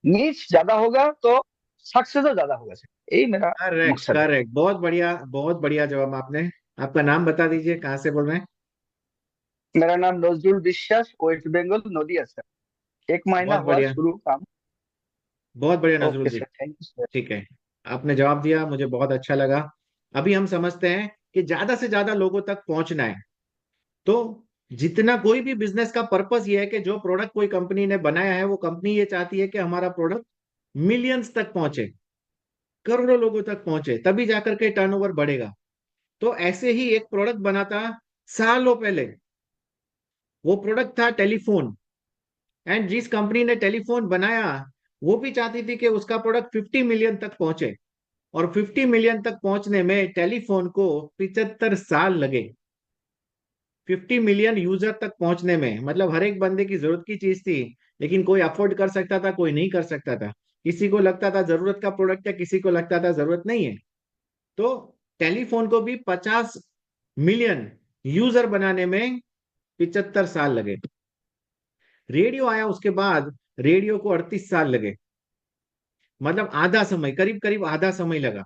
नीच ज्यादा होगा तो सक्सेस तो ज्यादा होगा सर, यही मेरा करेक्ट मकसद है। करेक्ट, बहुत बढ़िया जवाब आपने। आपका नाम बता दीजिए, कहाँ से बोल रहे हैं? मेरा नाम नजरुल विश्वास, वेस्ट बंगाल, नदिया सर। एक महीना बहुत हुआ बढ़िया, शुरू काम। बहुत बढ़िया नजरुल ओके जी। Sir, thank you sir. ठीक है, आपने जवाब दिया, मुझे बहुत अच्छा लगा। अभी हम समझते हैं कि ज्यादा से ज्यादा लोगों तक पहुंचना है। तो जितना कोई भी बिजनेस का पर्पस ये है कि जो प्रोडक्ट कोई कंपनी ने बनाया है, वो कंपनी ये चाहती है कि हमारा प्रोडक्ट मिलियंस तक पहुंचे, करोड़ों लोगों तक पहुंचे, तभी जाकर के टर्नओवर बढ़ेगा। तो ऐसे ही एक प्रोडक्ट बना था सालों पहले। वो प्रोडक्ट था टेलीफोन। एंड जिस कंपनी ने टेलीफोन बनाया, वो भी चाहती थी कि उसका प्रोडक्ट 50 मिलियन तक पहुंचे। और 50 मिलियन तक पहुंचने में टेलीफोन को 75 साल लगे। 50 मिलियन यूजर तक पहुंचने में, मतलब हर एक बंदे की जरूरत की चीज थी, लेकिन कोई अफोर्ड कर सकता था, कोई नहीं कर सकता था। किसी को लगता था जरूरत का प्रोडक्ट है, किसी को लगता था जरूरत नहीं है। तो टेलीफोन को भी 50 मिलियन यूजर बनाने में 75 साल लगे। रेडियो आया उसके बाद, रेडियो को 38 साल लगे। मतलब आधा समय, करीब करीब आधा समय लगा।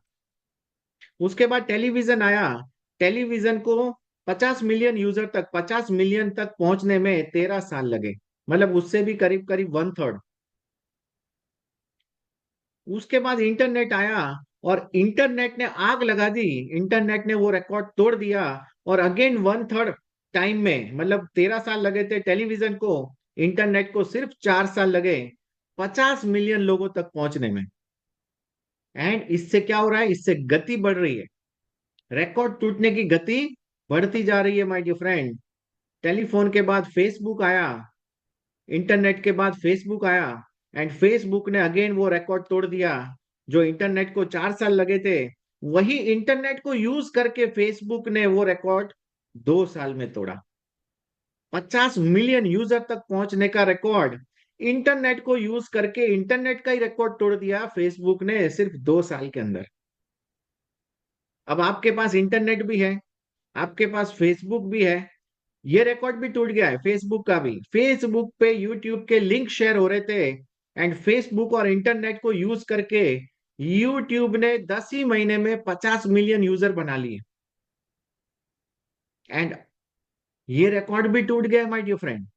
उसके बाद टेलीविजन आया। टेलीविजन को 50 मिलियन यूजर तक, 50 मिलियन तक पहुंचने में 13 साल लगे। मतलब उससे भी करीब करीब वन थर्ड। उसके बाद इंटरनेट आया, और इंटरनेट ने आग लगा दी। इंटरनेट ने वो रिकॉर्ड तोड़ दिया। और अगेन वन थर्ड टाइम में, मतलब 13 साल लगे थे टेलीविजन को, इंटरनेट को सिर्फ 4 साल लगे 50 मिलियन लोगों तक पहुंचने में। एंड इससे क्या हो रहा है? इससे गति बढ़ रही है। रिकॉर्ड टूटने की गति बढ़ती जा रही है माय डियर फ्रेंड। टेलीफोन के बाद फेसबुक आया, इंटरनेट के बाद फेसबुक आया। एंड फेसबुक ने अगेन वो रिकॉर्ड तोड़ दिया। जो इंटरनेट को 4 साल लगे थे, वही इंटरनेट को यूज करके फेसबुक ने वो रिकॉर्ड 2 साल में तोड़ा। 50 मिलियन यूजर तक पहुंचने का रिकॉर्ड इंटरनेट को यूज करके, इंटरनेट का ही रिकॉर्ड तोड़ दिया फेसबुक ने सिर्फ 2 साल के अंदर। अब आपके पास इंटरनेट भी है, आपके पास फेसबुक भी है, ये रिकॉर्ड भी टूट गया है फेसबुक का भी। फेसबुक पे यूट्यूब के लिंक शेयर हो रहे थे, एंड फेसबुक और इंटरनेट को यूज करके यूट्यूब ने 10 ही महीने में 50 मिलियन यूजर बना लिए। एंड ये रिकॉर्ड भी टूट गया my dear friend.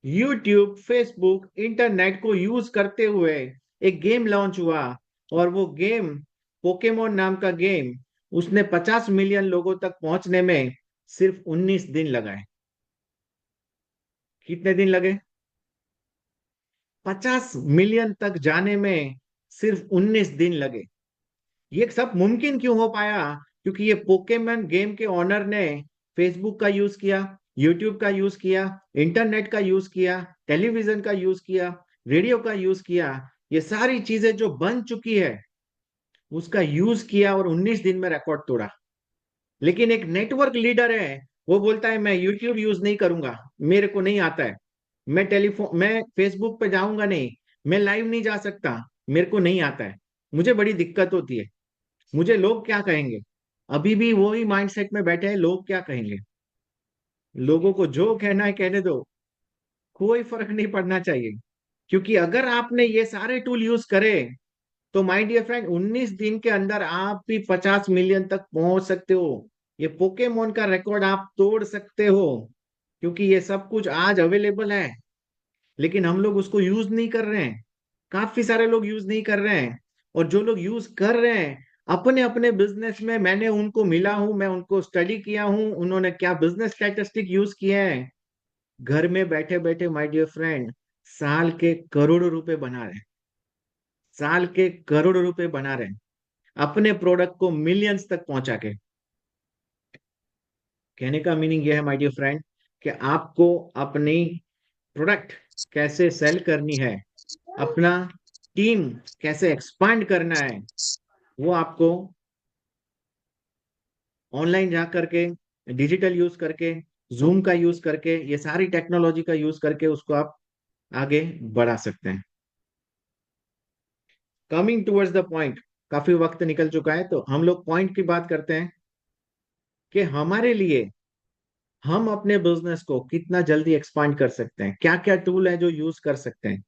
YouTube, Facebook, internet को यूज करते हुए एक गेम लॉन्च हुआ, और वो गेम पोकेमोन नाम का गेम, उसने 50 मिलियन लोगों तक पहुंचने में सिर्फ 19 दिन लगाए। कितने दिन लगे? 50 मिलियन तक जाने में सिर्फ 19 दिन लगे। ये सब मुमकिन क्यों हो पाया? क्योंकि ये पोकेमन गेम के ओनर ने फेसबुक का यूज किया, यूट्यूब का यूज किया, इंटरनेट का यूज किया, टेलीविजन का यूज किया, रेडियो का यूज किया। ये सारी चीजें जो बन चुकी है, उसका यूज किया और 19 दिन में रिकॉर्ड तोड़ा। लेकिन एक नेटवर्क लीडर है, वो बोलता है मैं यूट्यूब यूज नहीं करूंगा, मेरे को नहीं आता है। मैं फेसबुक पे जाऊंगा नहीं, मैं लाइव नहीं जा सकता, मेरे को नहीं आता है, मुझे बड़ी दिक्कत होती है, मुझे लोग क्या कहेंगे। अभी भी वही माइंडसेट में बैठे हैं, लोग क्या कहेंगे। लोगों को जो कहना है कहने दो, कोई फर्क नहीं पड़ना चाहिए। क्योंकि अगर आपने ये सारे टूल यूज करे, तो माय डियर फ्रेंड 19 दिन के अंदर आप भी 50 मिलियन तक पहुंच सकते हो। ये पोकेमोन का रिकॉर्ड आप तोड़ सकते हो। क्योंकि ये सब कुछ आज अवेलेबल है, लेकिन हम लोग उसको यूज नहीं कर रहे हैं। काफी सारे लोग यूज नहीं कर रहे हैं। और जो लोग यूज कर रहे हैं अपने अपने बिजनेस में, मैंने उनको मिला हूं, मैं उनको स्टडी किया हूं, उन्होंने क्या बिजनेस स्टैटिस्टिक यूज किए हैं। घर में बैठे बैठे माय डियर फ्रेंड साल के करोड़ों रुपए बना रहे हैं। साल के करोड़ों रुपए बना रहे हैं अपने प्रोडक्ट को मिलियंस तक पहुंचा के। कहने का मीनिंग ये है माय डियर फ्रेंड, कि आपको अपनी प्रोडक्ट कैसे सेल करनी है, अपना टीम कैसे एक्सपांड करना है, वो आपको ऑनलाइन जा करके, डिजिटल यूज करके, जूम का यूज करके, ये सारी टेक्नोलॉजी का यूज करके उसको आप आगे बढ़ा सकते हैं। कमिंग टुवर्ड्स द पॉइंट, काफी वक्त निकल चुका है, तो हम लोग पॉइंट की बात करते हैं कि हमारे लिए हम अपने बिजनेस को कितना जल्दी एक्सपांड कर सकते हैं, क्या क्या टूल है जो यूज कर सकते हैं।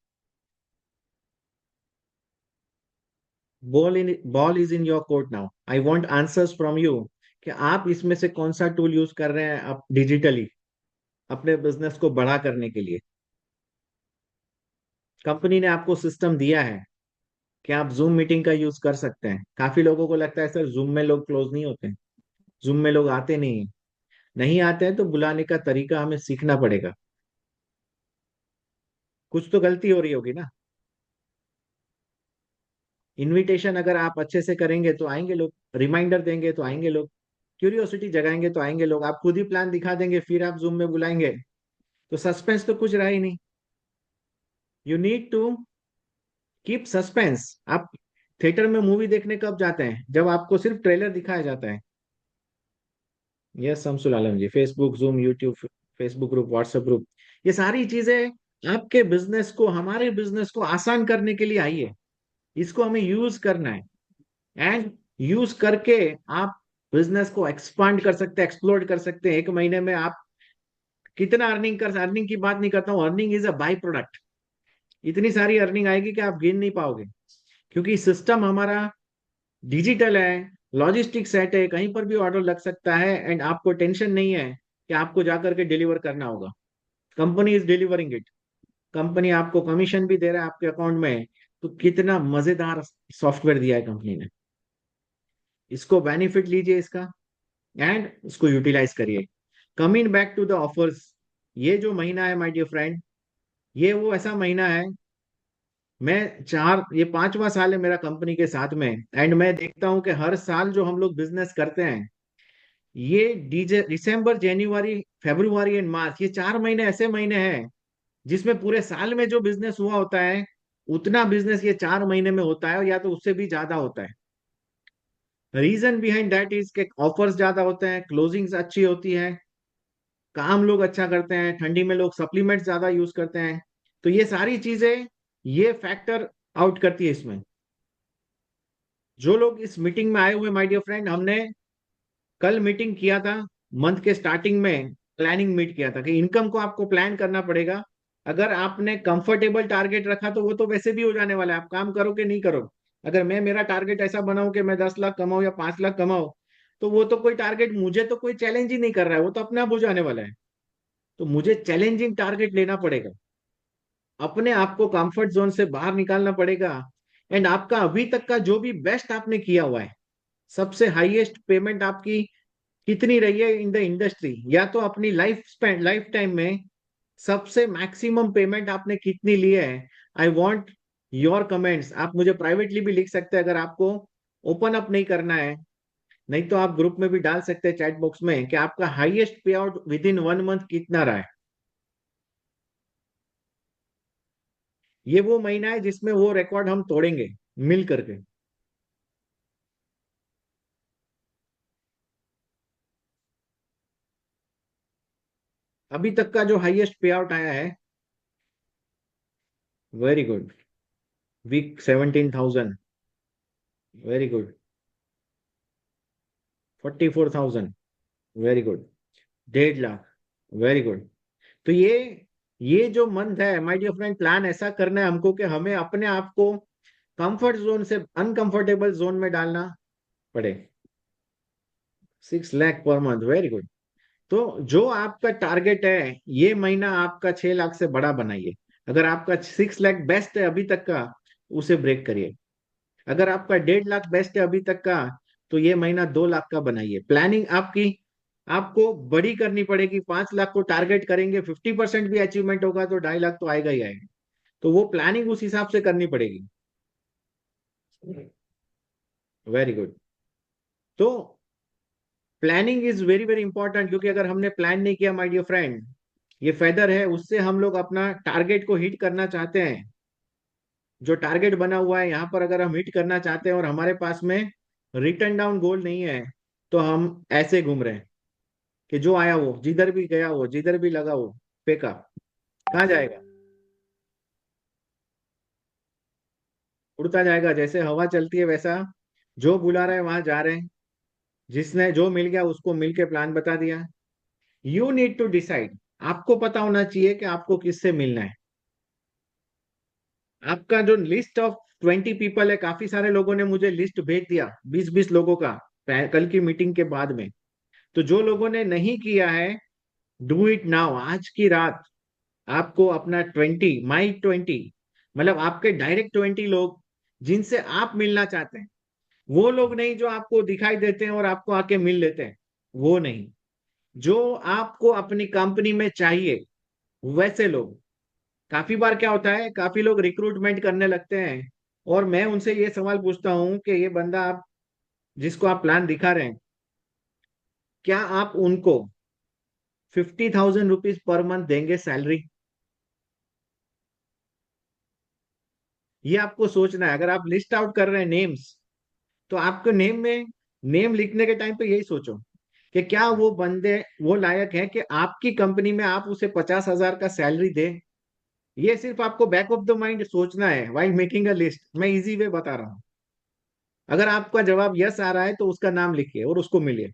Ball is in your court now. I want answers from you कि आप इसमें से कौन सा टूल यूज कर रहे हैं आप डिजिटली अपने बिजनेस को बड़ा करने के लिए। कंपनी ने आपको सिस्टम दिया है कि आप जूम मीटिंग का यूज कर सकते हैं। काफी लोगों को लगता है सर जूम में लोग क्लोज नहीं होते, जूम में लोग आते नहीं हैं। नहीं आते हैं तो बुलाने का तरीका हमें सीखना पड़ेगा। कुछ तो गलती हो रही होगी ना। इनविटेशन अगर आप अच्छे से करेंगे तो आएंगे लोग, रिमाइंडर देंगे तो आएंगे लोग, क्यूरियोसिटी जगाएंगे तो आएंगे लोग। आप खुद ही प्लान दिखा देंगे फिर आप जूम में बुलाएंगे तो सस्पेंस तो कुछ रहा ही नहीं। You need to keep suspense. आप थिएटर में मूवी देखने कब जाते हैं? जब आपको सिर्फ ट्रेलर दिखाया जाता है। Yes Shamsul Alam ji, Facebook, Zoom, YouTube, Facebook group, WhatsApp group, ये सारी चीजें आपके बिजनेस को, हमारे बिजनेस को आसान करने के लिए आई है। इसको हमें यूज करना है एंड यूज करके आप बिजनेस को एक्सपांड कर सकते हैं, एक्सप्लोर कर सकते हैं। एक महीने में आप कितना अर्निंग की बात नहीं करता हूँ, earning is a by product. इतनी सारी अर्निंग आएगी कि आप गिन नहीं पाओगे, क्योंकि सिस्टम हमारा डिजिटल है, लॉजिस्टिक सेट है, कहीं पर भी ऑर्डर लग सकता है एंड आपको टेंशन नहीं है कि आपको जाकर के डिलीवर करना होगा। Company is delivering it. Company आपको कमीशन भी दे रहा है आपके अकाउंट में। तो कितना मजेदार सॉफ्टवेयर दिया है कंपनी ने। इसको बेनिफिट लीजिए इसका एंड इसको यूटिलाइज करिए। Coming back to the offers, ये जो महीना है माय डियर फ्रेंड, ये वो ऐसा महीना है। ये 5वां साल है मेरा कंपनी के साथ में एंड मैं देखता हूं कि हर साल जो हम लोग बिजनेस करते हैं, ये दिसंबर, जनवरी, फरवरी एंड मार्च, ये 4 महीने ऐसे महीने हैं जिसमें पूरे साल में जो बिजनेस हुआ होता है उतना बिजनेस ये 4 महीने में होता है, या तो उससे भी ज्यादा होता है। रीजन बिहाइंड दैट इज के ऑफर्स ज्यादा होते हैं, क्लोजिंग्स अच्छी होती है, काम लोग अच्छा करते हैं, ठंडी में लोग सप्लीमेंट ज्यादा यूज करते हैं। तो ये सारी चीजें, ये फैक्टर आउट करती है इसमें। जो लोग इस मीटिंग में आए हुए माय डियर फ्रेंड, हमने कल मीटिंग किया था, मंथ के स्टार्टिंग में प्लानिंग मीट किया था कि इनकम को आपको प्लान करना पड़ेगा। अगर आपने कंफर्टेबल टारगेट रखा तो वो तो वैसे भी हो जाने वाला है, आप काम करो कि नहीं करो। अगर मैं मेरा टारगेट ऐसा बनाऊं कि मैं 10 लाख कमाऊं या 5 लाख कमाऊं, तो वो तो कोई टारगेट, मुझे तो कोई चैलेंज ही नहीं कर रहा है, वो तो अपने आप हो जाने वाला है। तो मुझे चैलेंजिंग टारगेट लेना पड़ेगा, अपने आप को कंफर्ट जोन से बाहर निकालना पड़ेगा एंड आपका अभी तक का जो भी बेस्ट आपने किया हुआ है, सबसे हाईएस्ट पेमेंट आपकी कितनी रही है इन द इंडस्ट्री, या तो अपनी लाइफ टाइम में सबसे मैक्सिमम पेमेंट आपने कितनी ली है। I want your comments. आप मुझे प्राइवेटली भी लिख सकते हैं अगर आपको ओपन अप नहीं करना है, नहीं तो आप ग्रुप में भी डाल सकते हैं चैट बॉक्स में कि आपका हाईएस्ट पे आउट विद इन 1 मंथ कितना रहा है। ये वो महीना है जिसमें वो रिकॉर्ड हम तोड़ेंगे मिल करके। अभी तक का जो हाईएस्ट पे आउट आया है, very good, week 17,000, very good, 44,000, very good, 1.5 lakh, very good. तो ये जो मंथ है माय डियर फ्रेंड, प्लान ऐसा करना है हमको कि हमें अपने आप को कंफर्ट जोन से अनकंफर्टेबल जोन में डालना पड़े। 6 lakh per month, very good. तो जो आपका टारगेट है ये महीना, आपका 6 लाख से बड़ा बनाइए। अगर आपका 6 लाख बेस्ट है अभी तक का, उसे ब्रेक करिए। अगर आपका 1.5 लाख बेस्ट है अभी तक का, तो ये महीना 2 लाख का बनाइए। प्लानिंग आपकी आपको बड़ी करनी पड़ेगी। 5 लाख को टारगेट करेंगे, 50% भी अचीवमेंट होगा तो 2.5 लाख तो आएगा ही आएगा। तो वो प्लानिंग उस हिसाब से करनी पड़ेगी। Very good. तो planning is very very important, क्योंकि अगर हमने प्लान नहीं किया माय डियर फ्रेंड, ये फेदर है, उससे हम लोग अपना टारगेट को हिट करना चाहते हैं। जो टारगेट बना हुआ है यहाँ पर अगर हम हिट करना चाहते हैं और हमारे पास में रिटर्न डाउन गोल नहीं है, तो हम ऐसे घूम रहे हैं कि जो आया वो, जिधर भी गया वो, जिधर भी लगा वो फेंका, कहाँ जाएगा? उड़ता जाएगा। जैसे हवा चलती है वैसा जो बुला रहा है वहां जा रहे हैं। जिसने जो मिल गया उसको मिल के प्लान बता दिया। You need to decide. आपको पता होना चाहिए कि आपको किससे मिलना है। आपका जो लिस्ट ऑफ 20 पीपल है, काफी सारे लोगों ने मुझे लिस्ट भेज दिया 20-20 लोगों का कल की मीटिंग के बाद में। तो जो लोगों ने नहीं किया है, डू इट नाउ, आज की रात आपको अपना 20 मतलब आपके डायरेक्ट 20 लोग जिनसे आप मिलना चाहते हैं, वो लोग नहीं जो आपको दिखाई देते हैं और आपको आके मिल लेते हैं, वो नहीं, जो आपको अपनी कंपनी में चाहिए वैसे लोग। काफी बार क्या होता है, काफी लोग रिक्रूटमेंट करने लगते हैं और मैं उनसे ये सवाल पूछता हूँ कि ये बंदा आप जिसको आप प्लान दिखा रहे हैं, क्या आप उनको 50,000 रुपीज पर मंथ देंगे सैलरी? ये आपको सोचना है। अगर आप लिस्ट आउट कर रहे हैं नेम्स, तो आपको नेम में नेम लिखने के टाइम पे यही सोचो कि क्या वो बंदे वो लायक है कि आपकी कंपनी में आप उसे 50,000 का सैलरी दें। ये सिर्फ आपको बैक ऑफ द माइंड सोचना है व्हाइल मेकिंग अ लिस्ट। मैं इजी वे बता रहा हूँ। अगर आपका जवाब यस आ रहा है तो उसका नाम लिखिए और उसको मिलिए।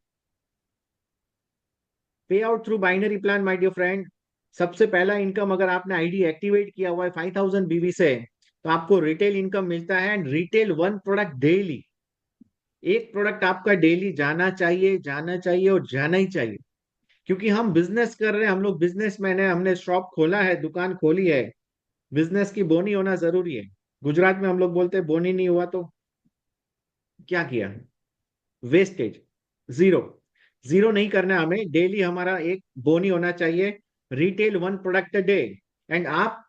Pay out through binary plan my dear friend, सबसे पहला इनकम अगर आपने आईडी एक्टिवेट किया हुआ है 5,000 बीवी से, तो आपको रिटेल इनकम मिलता है। एंड रिटेल 1 प्रोडक्ट डेली, एक प्रोडक्ट आपका डेली जाना चाहिए, जाना चाहिए और जाना ही चाहिए। क्योंकि हम बिजनेस कर रहे हैं, हम लोग बिजनेसमैन है, हमने शॉप खोला है, दुकान खोली है। बिजनेस की बोनी होना जरूरी है। गुजरात में हम लोग बोलते हैं बोनी नहीं हुआ तो क्या किया, वेस्टेज, जीरो। जीरो नहीं करना है हमें, डेली हमारा एक बोनी होना चाहिए। Retail 1 product day. एंड आप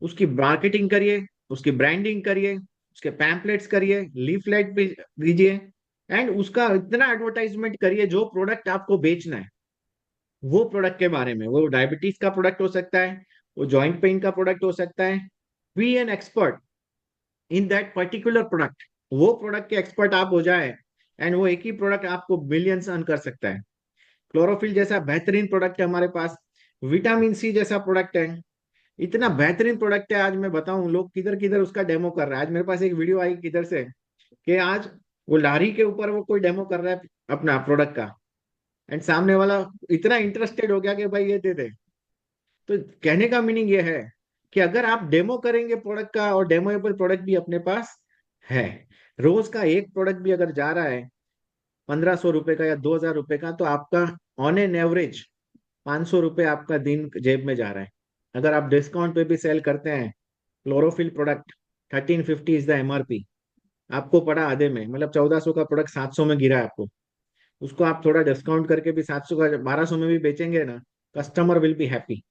उसकी मार्केटिंग करिए, उसकी ब्रांडिंग करिए, उसके पैम्पलेट्स करिए, लीफलेट भी दीजिए। एंड उसका इतना एडवर्टाइजमेंट करिए, जो प्रोडक्ट आपको बेचना है वो प्रोडक्ट के बारे में। वो डायबिटीज का प्रोडक्ट हो सकता है, वो जॉइंट पेन का प्रोडक्ट हो सकता है। Be an expert in that particular product. वो प्रोडक्ट के एक्सपर्ट आप हो जाए, एंड वो एक ही प्रोडक्ट आपको मिलियंस अर्न कर सकता है। क्लोरोफिल जैसा बेहतरीन प्रोडक्ट है हमारे पास, विटामिन सी जैसा प्रोडक्ट है, इतना बेहतरीन प्रोडक्ट है। आज मैं बताऊं, लोग किधर किधर उसका डेमो कर रहा है। आज मेरे पास एक वीडियो आई किधर से कि आज वो लारी के ऊपर वो कोई डेमो कर रहा है अपना प्रोडक्ट का, एंड सामने वाला इतना इंटरेस्टेड हो गया कि भाई ये दे दे। तो कहने का मीनिंग ये है कि अगर आप डेमो करेंगे प्रोडक्ट का, और डेमोएबल प्रोडक्ट भी अपने पास है, रोज का एक प्रोडक्ट भी अगर जा रहा है 1,500 रुपए का या 2,000 रुपए का, तो आपका ऑन एन एवरेज 500 रुपए आपका दिन जेब में जा रहा है। अगर आप डिस्काउंट पे भी सेल करते हैं, chlorophyll product 1350 is the MRP, आपको पड़ा आधे में, मतलब 1,400 का प्रोडक्ट 700 में गिरा है आपको। उसको आप थोड़ा डिस्काउंट करके भी 700 का 1,200 में भी बेचेंगे ना, customer will be happy.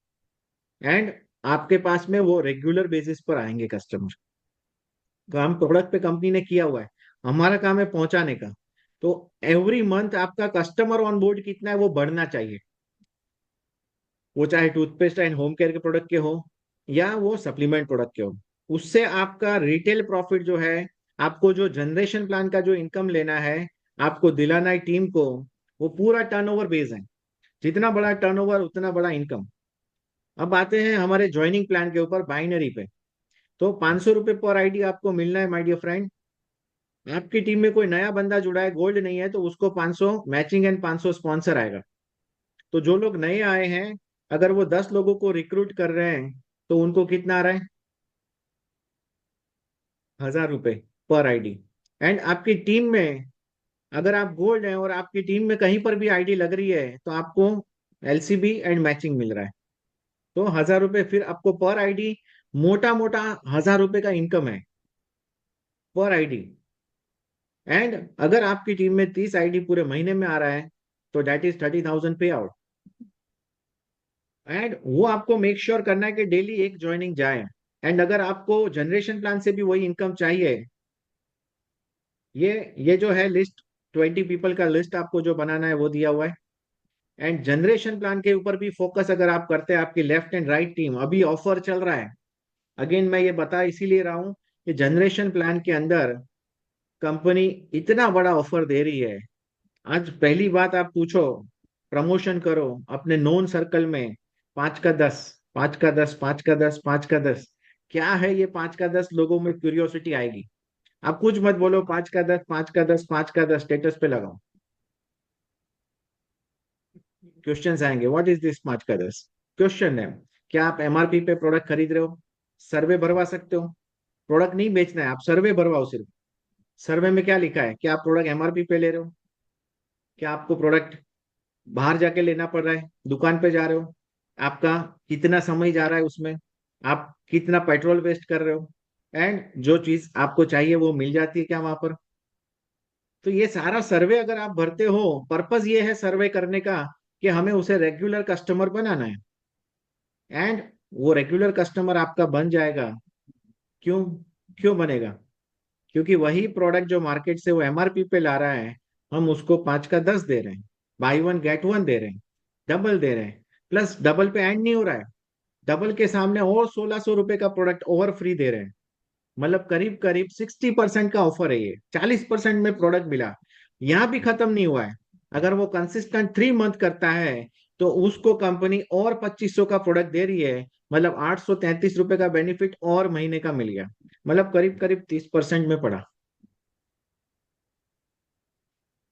And आपके पास में वो रेगुलर बेसिस पर आएंगे कस्टमर। काम प्रोडक्ट पे कंपनी ने किया हुआ है, हमारा काम है पहुंचाने का। तो एवरी मंथ आपका कस्टमर ऑन बोर्ड कितना है वो बढ़ना चाहिए। वो चाहे टूथपेस्ट एंड होम केयर के प्रोडक्ट के हो या वो सप्लीमेंट प्रोडक्ट के हो, उससे आपका रिटेल प्रॉफिट जो है, आपको जो जनरेशन प्लान का जो इनकम लेना है, आपको दिलाना है टीम को, वो पूरा टर्नओवर बेस है। जितना बड़ा टर्नओवर उतना बड़ा इनकम। अब आते हैं हमारे ज्वाइनिंग प्लान के ऊपर, बाइनरी पे। तो 500 रुपए पर आईडी आपको मिलना है माय डियर फ्रेंड। आपकी टीम में कोई नया बंदा जुड़ा है, गोल्ड नहीं है, तो उसको 500 मैचिंग एंड 500 स्पॉन्सर आएगा। तो जो लोग नए आए हैं, अगर वो 10 लोगों को रिक्रूट कर रहे हैं, तो उनको कितना आ रहा है, 1,000 रुपए पर आईडी। एंड आपकी टीम में अगर आप गोल्ड हैं और आपकी टीम में कहीं पर भी आईडी लग रही है, तो आपको एलसीबी एंड मैचिंग मिल रहा है। तो 1,000 रुपए फिर आपको पर आईडी, मोटा मोटा 1,000 रुपए का इनकम है पर आईडी। एंड अगर आपकी टीम में 30 आईडी पूरे महीने में आ रहा है, तो दैट इज 30,000 पे आउट। एंड वो आपको मेक श्योर करना है कि डेली एक ज्वाइनिंग जाए। एंड अगर आपको जनरेशन प्लान से भी वही इनकम चाहिए, ये जो है लिस्ट, 20 पीपल का लिस्ट आपको जो बनाना है वो दिया हुआ है। एंड जनरेशन प्लान के ऊपर भी फोकस अगर आप करते हैं, आपकी लेफ्ट एंड राइट टीम, अभी ऑफर चल रहा है। अगेन मैं ये बता इसीलिए रहा हूं कि जनरेशन प्लान के अंदर कंपनी इतना बड़ा ऑफर दे रही है। आज पहली बात आप पूछो, प्रमोशन करो अपने नोन सर्कल में, 5 का 10, 5 का 10, 5 का 10, 5 का 10। क्या है ये 5 का 10? लोगों में क्यूरियोसिटी आएगी। आप कुछ मत बोलो, 5 का 10, 5 का 10, 5 का 10 स्टेटस पे लगाओ, क्वेश्चंस आएंगे, व्हाट इज दिस 5 का 10? क्वेश्चन है, क्या आप एमआरपी पे प्रोडक्ट खरीद रहे हो? सर्वे भरवा सकते हो। प्रोडक्ट नहीं बेचना है, आप सर्वे भरवाओ सिर्फ। सर्वे में क्या लिखा है, क्या आप प्रोडक्ट एमआरपी पे ले रहे हो, क्या आपको प्रोडक्ट बाहर जाके लेना पड़ रहा है, दुकान पे जा रहे हो, आपका कितना समय जा रहा है उसमें, आप कितना पेट्रोल वेस्ट कर रहे हो, एंड जो चीज आपको चाहिए वो मिल जाती है क्या वहां पर। तो ये सारा सर्वे अगर आप भरते हो, पर्पस ये है सर्वे करने का कि हमें उसे रेगुलर कस्टमर बनाना है, एंड वो रेगुलर कस्टमर आपका बन जाएगा। क्यों, क्यों बनेगा? क्योंकि वही प्रोडक्ट जो मार्केट से वो एमआरपी पे ला रहा है, हम उसको 5 का 10 दे रहे हैं, बाई वन गेट वन दे रहे हैं, डबल दे रहे हैं। प्लस डबल पे एंड नहीं हो रहा है, डबल के सामने और 1600 रुपए का प्रोडक्ट ओवर फ्री दे रहे हैं। मतलब करीब करीब 60% का ऑफर है ये, 40% में प्रोडक्ट मिला। यहाँ भी खत्म नहीं हुआ है, अगर वो कंसिस्टेंट 3 मंथ करता है तो उसको कंपनी और 2500 का प्रोडक्ट दे रही है, मतलब 833 रुपए का बेनिफिट और महीने का मिल गया, मतलब करीब करीब 30% में पड़ा।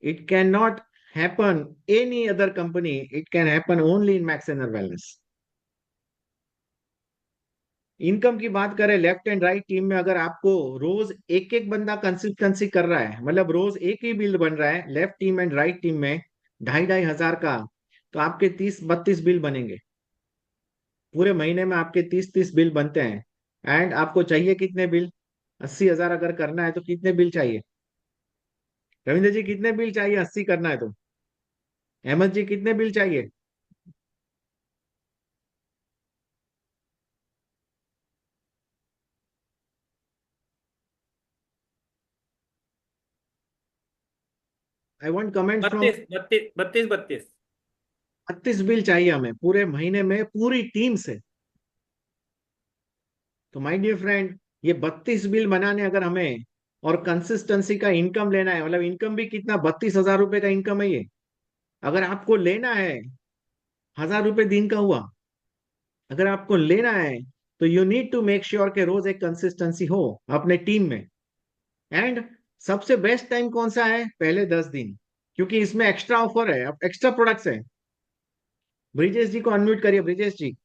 It can not happen any other company, it can happen only in Maxener Wellness. Income की बात करें लेफ्ट एंड राइट टीम में, अगर आपको रोज एक एक बंदा कंसिस्टेंसी कर रहा है, मतलब रोज एक ही बिल बन रहा है left team and right team में, 2,500 का, तो आपके 30-32 बिल बनेंगे। पूरे महीने में आपके 30-30 बिल बनते हैं। एंड आपको चाहिए कितने बिल? 80,000 अगर करना है तो कितने बिल चाहिए? रविंद्र जी कितने बिल चाहिए 80 करना है तो? अहमद जी कितने बिल चाहिए? I want comment from. 32 32 bill चाहिए हमें पूरे महीने में पूरी टीम से। तो माय डियर फ्रेंड, ये 32 बिल बनाने अगर हमें और कंसिस्टेंसी का इनकम लेना है, मतलब इनकम भी कितना, 32,000 रुपए का इनकम है ये। अगर आपको लेना है, 1,000 रुपए दिन का हुआ, अगर आपको लेना है तो you need to make sure कि रोज एक कंसिस्टेंसी हो अपने टीम में। एंड सबसे बेस्ट टाइम कौन सा है? पहले 10 दिन, क्योंकि इसमें एक्स्ट्रा ऑफर है, एक्स्ट्रा प्रोडक्ट्स है। ब्रिजेश जी को अनम्यूट करिए, ब्रिजेश जी।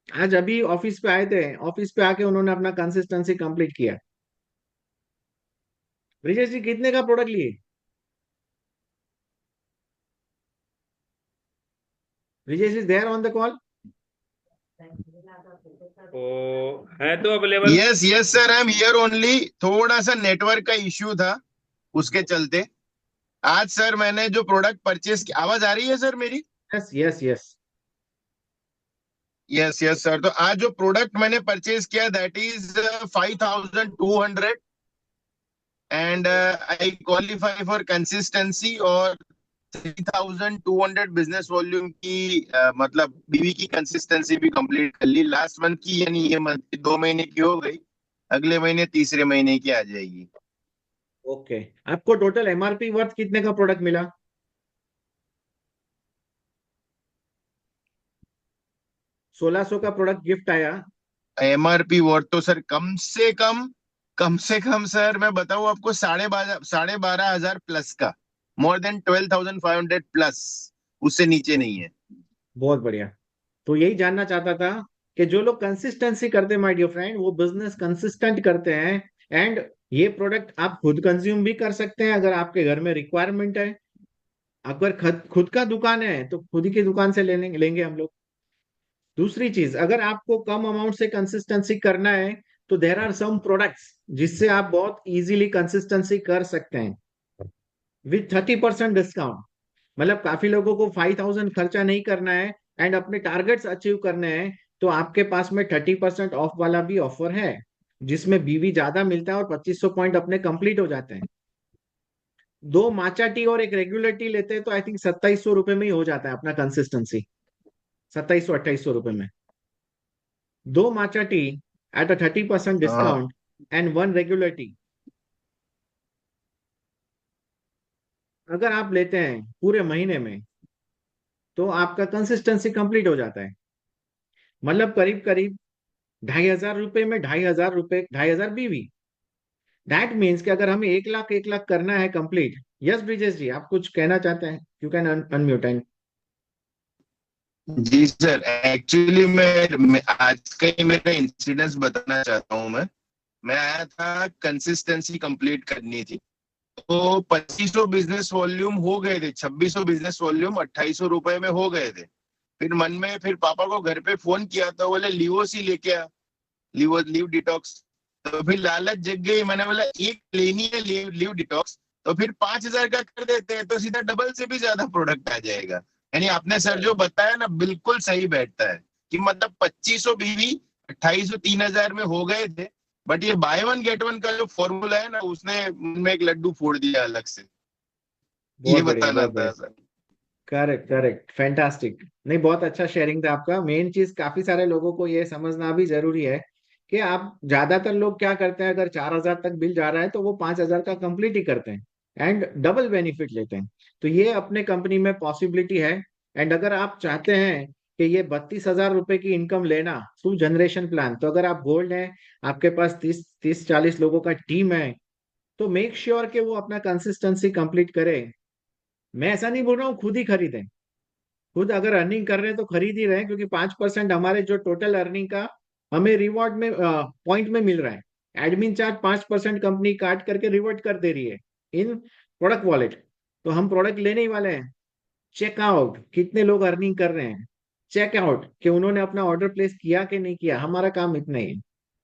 आज अभी ऑफिस पे आए थे, ऑफिस पे आके उन्होंने अपना कंसिस्टेंसी कंप्लीट किया। ब्रिजेश जी कितने का प्रोडक्ट लिए? Brijesh is there on the call? ओ है तो available. Yes yes sir, I am here only. थोड़ा सा नेटवर्क का इश्यू था, उसके चलते। आज सर मैंने जो प्रोडक्ट परचेज किया, आवाज आ रही है सर मेरी? Yes yes yes. Yes yes sir, तो आज जो प्रोडक्ट मैंने परचेज किया that is 5,200, and I qualify for consistency, और 3,200 बिजनेस वॉल्यूम की मतलब बीवी की कंसिस्टेंसी भी कंप्लीट कर ली लास्ट मंथ की, यानी ये मंथ की 2 महीने की हो गई, अगले महीने तीसरे महीने की आ जाएगी। ओके, आपको टोटल एमआरपी वर्थ कितने का प्रोडक्ट मिला? 1600 का प्रोडक्ट गिफ्ट आया। एमआरपी वर्थ तो सर कम से कम सर मैं बताऊं आपको, 12,500 प्लस का, मोर देन 12,500 प्लस, उससे नीचे नहीं है। बहुत बढ़िया। तो यही जानना चाहता था कि जो लोग कंसिस्टेंसी करते हैं माय डियर फ्रेंड, वो बिजनेस कंसिस्टेंट करते हैं। एंड ये प्रोडक्ट आप खुद कंज्यूम भी कर सकते हैं अगर आपके घर में रिक्वायरमेंट है। अगर खुद का दुकान है तो खुद ही की दुकान से लेंगे हम लोग। दूसरी चीज, अगर आपको कम अमाउंट से कंसिस्टेंसी करना है तो देर आर सम प्रोडक्ट्स जिससे आप बहुत इजीली कंसिस्टेंसी कर सकते हैं विथ 30% डिस्काउंट। मतलब काफी लोगों को 5,000 खर्चा नहीं करना है एंड अपने टारगेट्स अचीव करने हैं, तो आपके पास में 30% ऑफ वाला भी ऑफर है, जिसमें बीवी ज्यादा मिलता है और 2,500 पॉइंट अपने कंप्लीट हो जाते हैं। 2 माचा टी और एक रेगुलर टी लेते हैं तो आई थिंक 2,700 रुपये में ही हो जाता है अपना कंसिस्टेंसी, 2,700-2,800 रुपये में। 2 माचा टी एट अ 30% हाँ, डिस्काउंट एंड 1 रेगुलर टी, अगर आप लेते हैं पूरे महीने में तो आपका कंसिस्टेंसी कंप्लीट हो जाता है। मतलब करीब करीब 2,500 रुपये में 2,500 रुपये, 2,500 बीवी। दैट मीन्स कि अगर हमें 1 लाख करना है कंप्लीट। यस ब्रिजेश जी, आप कुछ कहना चाहते हैं? You can unmute and. जी सर, एक्चुअली मैं आज का ही मेरा इंसिडेंस बताना चाहता हूँ। मैं आया था, कंसिस्टेंसी कंप्लीट करनी थी, तो 2500 बिजनेस वॉल्यूम हो गए थे, 2600 बिजनेस वॉल्यूम 2800 रुपए में हो गए थे। फिर मन में फिर पापा को घर पे फोन किया तो बोले लिवोसी लेके आ, लीव डिटॉक्स। तो फिर लालच जग गई, मैंने बोला एक लेनी है लीव डिटॉक्स, तो फिर 5000 का कर देते हैं तो सीधा डबल से भी ज्यादा प्रोडक्ट आ जाएगा। यानी आपने सर जो बताया ना बिल्कुल सही बैठता है कि मतलब 2500 बीवी 2800 3000 में हो गए थे। बट ये बाय वन गेट वन का जो फॉर्मूला है ना, उसने में एक लड्डू फोड़ दिया अलग से। ये बहुत बढ़िया, बताना बहुत था बढ़िया। सर। Correct, correct, fantastic. नहीं, बहुत अच्छा शेयरिंग था आपका। मेन चीज काफी सारे लोगों को ये समझना भी जरूरी है कि आप, ज्यादातर लोग क्या करते हैं, अगर 4000 तक बिल जा रहा है तो वो 5000 का कंप्लीट ही करते हैं एंड डबल बेनिफिट लेते हैं। तो ये अपने कंपनी में पॉसिबिलिटी है। एंड अगर आप चाहते हैं कि ये 32,000 रुपए की इनकम लेना थ्रू जनरेशन प्लान, तो अगर आप गोल्ड है, आपके पास 30-40 लोगों का टीम है, तो मेक श्योर कि वो अपना कंसिस्टेंसी कंप्लीट करे। मैं ऐसा नहीं बोल रहा हूँ खुद ही खरीदें, खुद अगर अर्निंग कर रहे हैं तो खरीद ही रहे हैं, क्योंकि 5% हमारे जो टोटल अर्निंग का हमें रिवॉर्ड में पॉइंट में मिल रहा है। एडमिन चार्ज 5% कंपनी काट करके रिवर्ट कर दे रही है इन प्रोडक्ट वॉलेट। तो हम प्रोडक्ट लेने ही वाले हैं। चेकआउट कितने लोग अर्निंग कर रहे हैं, चेकआउट कि उन्होंने अपना ऑर्डर प्लेस किया कि नहीं किया, हमारा काम इतना ही है।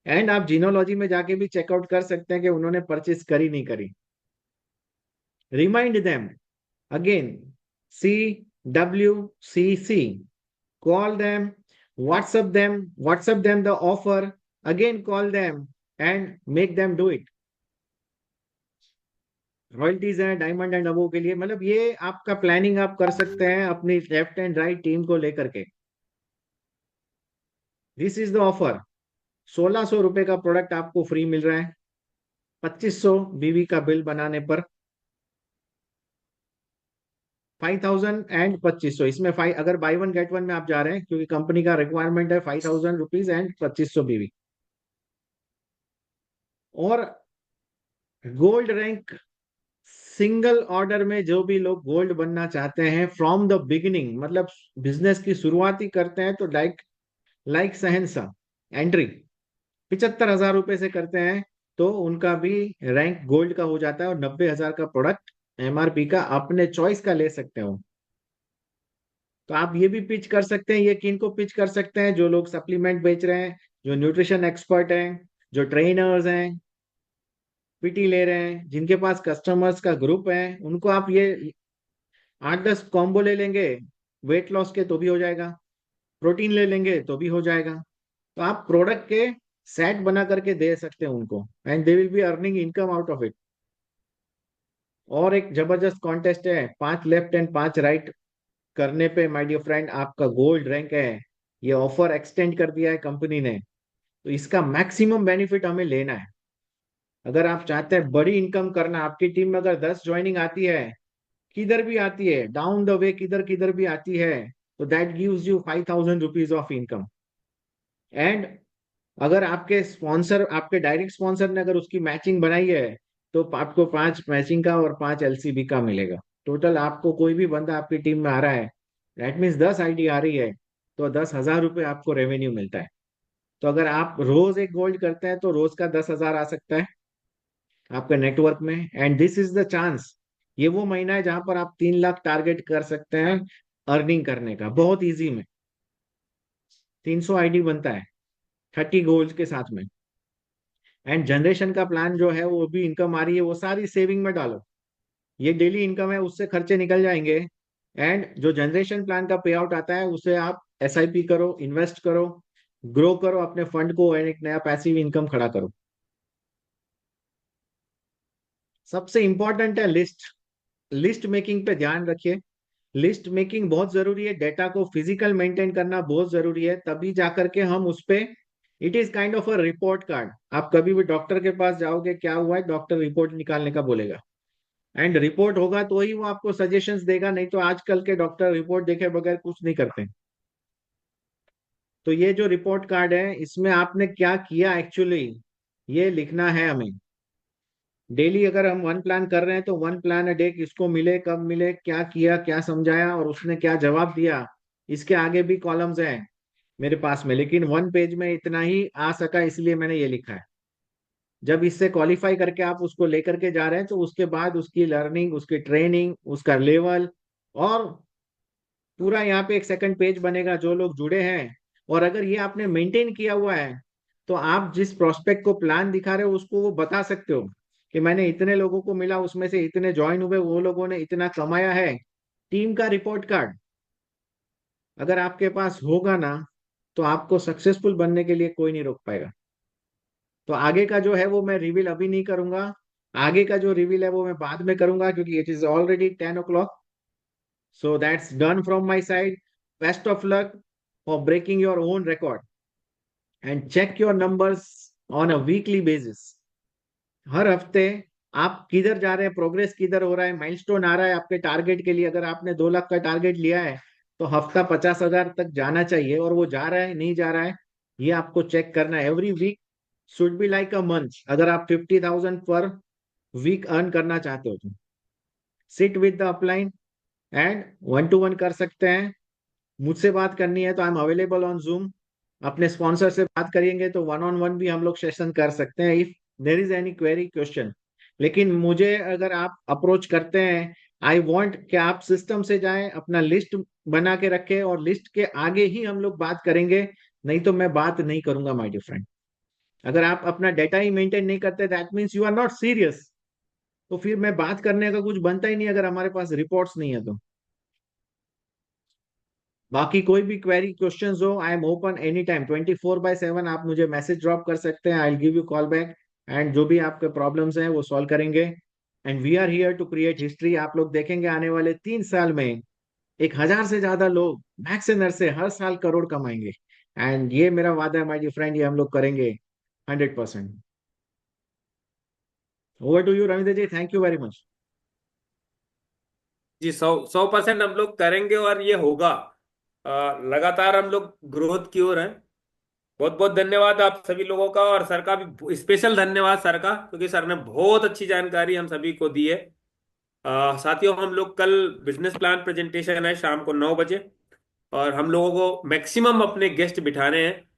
एंड आप जिनोलॉजी में जाके भी चेकआउट कर सकते हैं कि उन्होंने परचेस करी नहीं करी। Remind them again, CWCC, call them, WhatsApp them the offer, again call them and make them do it. Royalties है डायमंड एंड अबो के लिए, मतलब ये आपका प्लानिंग आप कर सकते हैं अपनी लेफ्ट एंड राइट टीम को लेकर के। This is the offer. 1600 रुपए का प्रोडक्ट आपको फ्री मिल रहा है 2500 बीवी का बिल बनाने पर। 5000 एंड 2500, इसमें फाइव, अगर बाई वन गेट वन में आप जा रहे हैं, क्योंकि कंपनी का रिक्वायरमेंट है 5000 रुपीज एंड 2500 बीवी। और गोल्ड रैंक सिंगल ऑर्डर में जो भी लोग गोल्ड बनना चाहते हैं फ्रॉम द बिगिनिंग, मतलब बिजनेस की शुरुआत ही करते हैं, तो लाइक लाइक सहनसा एंट्री 75,000 रुपए से करते हैं, तो उनका भी रैंक गोल्ड का हो जाता है और 90,000 का प्रोडक्ट एमआरपी का अपने चॉइस का ले सकते हो। तो आप ये भी पिच कर सकते हैं। ये किन को पिच कर सकते हैं? जो लोग सप्लीमेंट बेच रहे हैं, जो न्यूट्रिशन एक्सपर्ट हैं, जो ट्रेनर्स हैं, पीटी ले रहे हैं, जिनके पास कस्टमर्स का ग्रुप है, उनको आप ये 8-10 कॉम्बो ले लेंगे वेट लॉस के तो भी हो जाएगा, प्रोटीन ले लेंगे तो भी हो जाएगा। तो आप प्रोडक्ट के सेट बना करके दे सकते हैं उनको and they will be earning income out of it. और एक जबरदस्त कॉन्टेस्ट है, 5 लेफ्ट एंड 5 राइट करने पे माय डियर फ्रेंड आपका गोल्ड रैंक है। ये ऑफर एक्सटेंड कर दिया है कंपनी ने, तो इसका मैक्सिमम बेनिफिट हमें लेना है। अगर आप चाहते हैं बड़ी इनकम करना, आपकी टीम में अगर 10 ज्वाइनिंग आती है, किधर भी आती है, डाउन द वे किधर किधर भी आती है, तो that gives you 5,000 rupees of income. And अगर आपके स्पॉन्सर, आपके डायरेक्ट स्पॉन्सर ने अगर उसकी मैचिंग बनाई है, तो आपको 5 मैचिंग का और 5 एलसीबी का मिलेगा। टोटल आपको कोई भी बंदा आपकी टीम में आ रहा है, दैट मीन्स 10 आईडी आ रही है, तो 10,000 रुपये आपको रेवेन्यू मिलता है। तो अगर आप रोज एक गोल्ड करते हैं तो रोज का 10,000 आ सकता है आपके नेटवर्क में। And this is the chance, ये वो महीना है जहां पर आप 3 लाख टारगेट कर सकते हैं अर्निंग करने का, बहुत इजी में। 300 आईडी बनता है 30 गोल्ड के साथ में। एंड जनरेशन का प्लान जो है, वो भी इनकम आ रही है, वो सारी सेविंग में डालो। ये डेली इनकम है, उससे खर्चे निकल जाएंगे। एंड जो जनरेशन प्लान का पे आउट आता है, उसे आप एसआईपी करो, इन्वेस्ट करो, ग्रो करो अपने फंड को एंड एक नया पैसिव इनकम खड़ा करो। सबसे इंपॉर्टेंट है लिस्ट। लिस्ट मेकिंग पे ध्यान रखिए। लिस्ट मेकिंग बहुत जरूरी है, डेटा को फिजिकल मेंटेन करना बहुत जरूरी है, तभी जाकर के हम उस पे, it is kind of a report card. आप कभी भी डॉक्टर के पास जाओगे, क्या हुआ है, डॉक्टर रिपोर्ट निकालने का बोलेगा, एंड रिपोर्ट होगा तो ही वो आपको सजेशंस देगा, नहीं तो आजकल के डॉक्टर रिपोर्ट देखे बगैर कुछ नहीं करते। तो ये जो रिपोर्ट कार्ड है, इसमें आपने क्या किया एक्चुअली, ये लिखना है हमें। डेली अगर हम वन प्लान कर रहे हैं, तो वन प्लान अ डे किसको मिले, कब मिले, क्या किया, क्या समझाया और उसने क्या जवाब दिया, इसके आगे भी कॉलम्स हैं मेरे पास में, लेकिन 1 पेज में इतना ही आ सका, इसलिए मैंने ये लिखा है। जब इससे क्वालिफाई करके आप उसको लेकर के जा रहे हैं तो उसके बाद उसकी लर्निंग, उसकी ट्रेनिंग, उसका लेवल, और पूरा यहाँ पे एक सेकंड पेज बनेगा जो लोग जुड़े हैं। और अगर ये आपने मेंटेन किया हुआ है तो आप जिस प्रोस्पेक्ट को प्लान दिखा रहे हो उसको वो बता सकते हो कि मैंने इतने लोगों को मिला, उसमें से इतने ज्वाइन हुए, वो लोगों ने इतना कमाया है। टीम का रिपोर्ट कार्ड अगर आपके पास होगा ना, तो आपको सक्सेसफुल बनने के लिए कोई नहीं रोक पाएगा। तो आगे का जो है वो मैं रिवील अभी नहीं करूंगा, आगे का जो रिवील है वो मैं बाद में करूंगा, क्योंकि it is already 10 o'clock। So that's done from my side. Best of luck for breaking your own record and check your numbers on a weekly basis. हर हफ्ते आप किधर जा रहे हैं, प्रोग्रेस किधर हो रहा है, माइलस्टोन आ रहा है आपके टारगेट के लिए। अगर आपने 2 लाख का टारगेट लिया है तो हफ्ता 50,000 तक जाना चाहिए, और वो जा रहा है नहीं जा रहा है ये आपको चेक करना है। Every week should be like a month. अगर आप 50,000 पर वीक अर्न करना चाहते हो तो sit with the upline and 1-to-1 कर सकते हैं। मुझसे बात करनी है तो I am available on zoom. अपने स्पॉन्सर से बात करेंगे तो 1-on-1 भी हम लोग सेशन कर सकते हैं if there is any query question. लेकिन मुझे अगर आप अप्रोच करते हैं, आई वांट कि आप सिस्टम से जाएं, अपना लिस्ट बना के रखें, और लिस्ट के आगे ही हम लोग बात करेंगे, नहीं तो मैं बात नहीं करूंगा माय डियर फ्रेंड। अगर आप अपना डेटा ही मेंटेन नहीं करते, that means you are not serious. तो फिर मैं बात करने का कुछ बनता ही नहीं अगर हमारे पास रिपोर्ट्स नहीं है तो। बाकी कोई भी क्वेरी क्वेश्चंस हो, I am open any time 24/7। आप मुझे मैसेज ड्रॉप कर सकते हैं, I will give you call back, and जो भी आपके प्रॉब्लम्स हैं वो सॉल्व करेंगे। And we are here to create history. आप लोग देखेंगे आने वाले 3 साल में 1,000 से ज्यादा लोग मैक्स एनर से हर साल करोड़ कमाएंगे। एंड ये मेरा वादा है माय डियर फ्रेंड, ये हम लोग करेंगे 100%। Over to you Ravindra ji, thank you very much. जी 100% हम लोग करेंगे और ये होगा। लगातार हम लोग ग्रोथ की ओर हैं। बहुत बहुत धन्यवाद आप सभी लोगों का, और सर का भी स्पेशल धन्यवाद सर का, क्योंकि सर ने बहुत अच्छी जानकारी हम सभी को दी है। साथियों, हम लोग कल बिजनेस प्लान प्रेजेंटेशन है शाम को 9 बजे, और हम लोगों को मैक्सिमम अपने गेस्ट बिठाने हैं।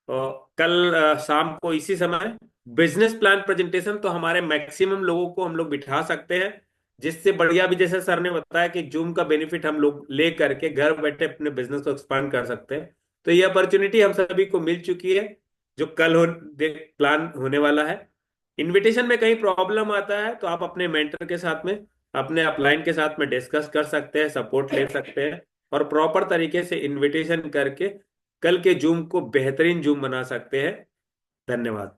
कल शाम को इसी समय बिजनेस प्लान प्रेजेंटेशन, तो हमारे मैक्सिमम लोगों को हम लोग बिठा सकते हैं, जिससे बढ़िया भी, जैसे सर ने बताया कि जूम का बेनिफिट हम लोग ले करके घर बैठे अपने बिजनेस को एक्सपांड कर सकते हैं। तो ये अपॉर्चुनिटी हम सभी को मिल चुकी है, जो कल प्लान होने वाला है। इनविटेशन में कहीं प्रॉब्लम आता है तो आप अपने मेंटर के साथ में, अपने अपलाइन के साथ में डिस्कस कर सकते हैं, सपोर्ट ले सकते हैं, और प्रॉपर तरीके से इनविटेशन करके कल के जूम को बेहतरीन जूम बना सकते हैं। धन्यवाद।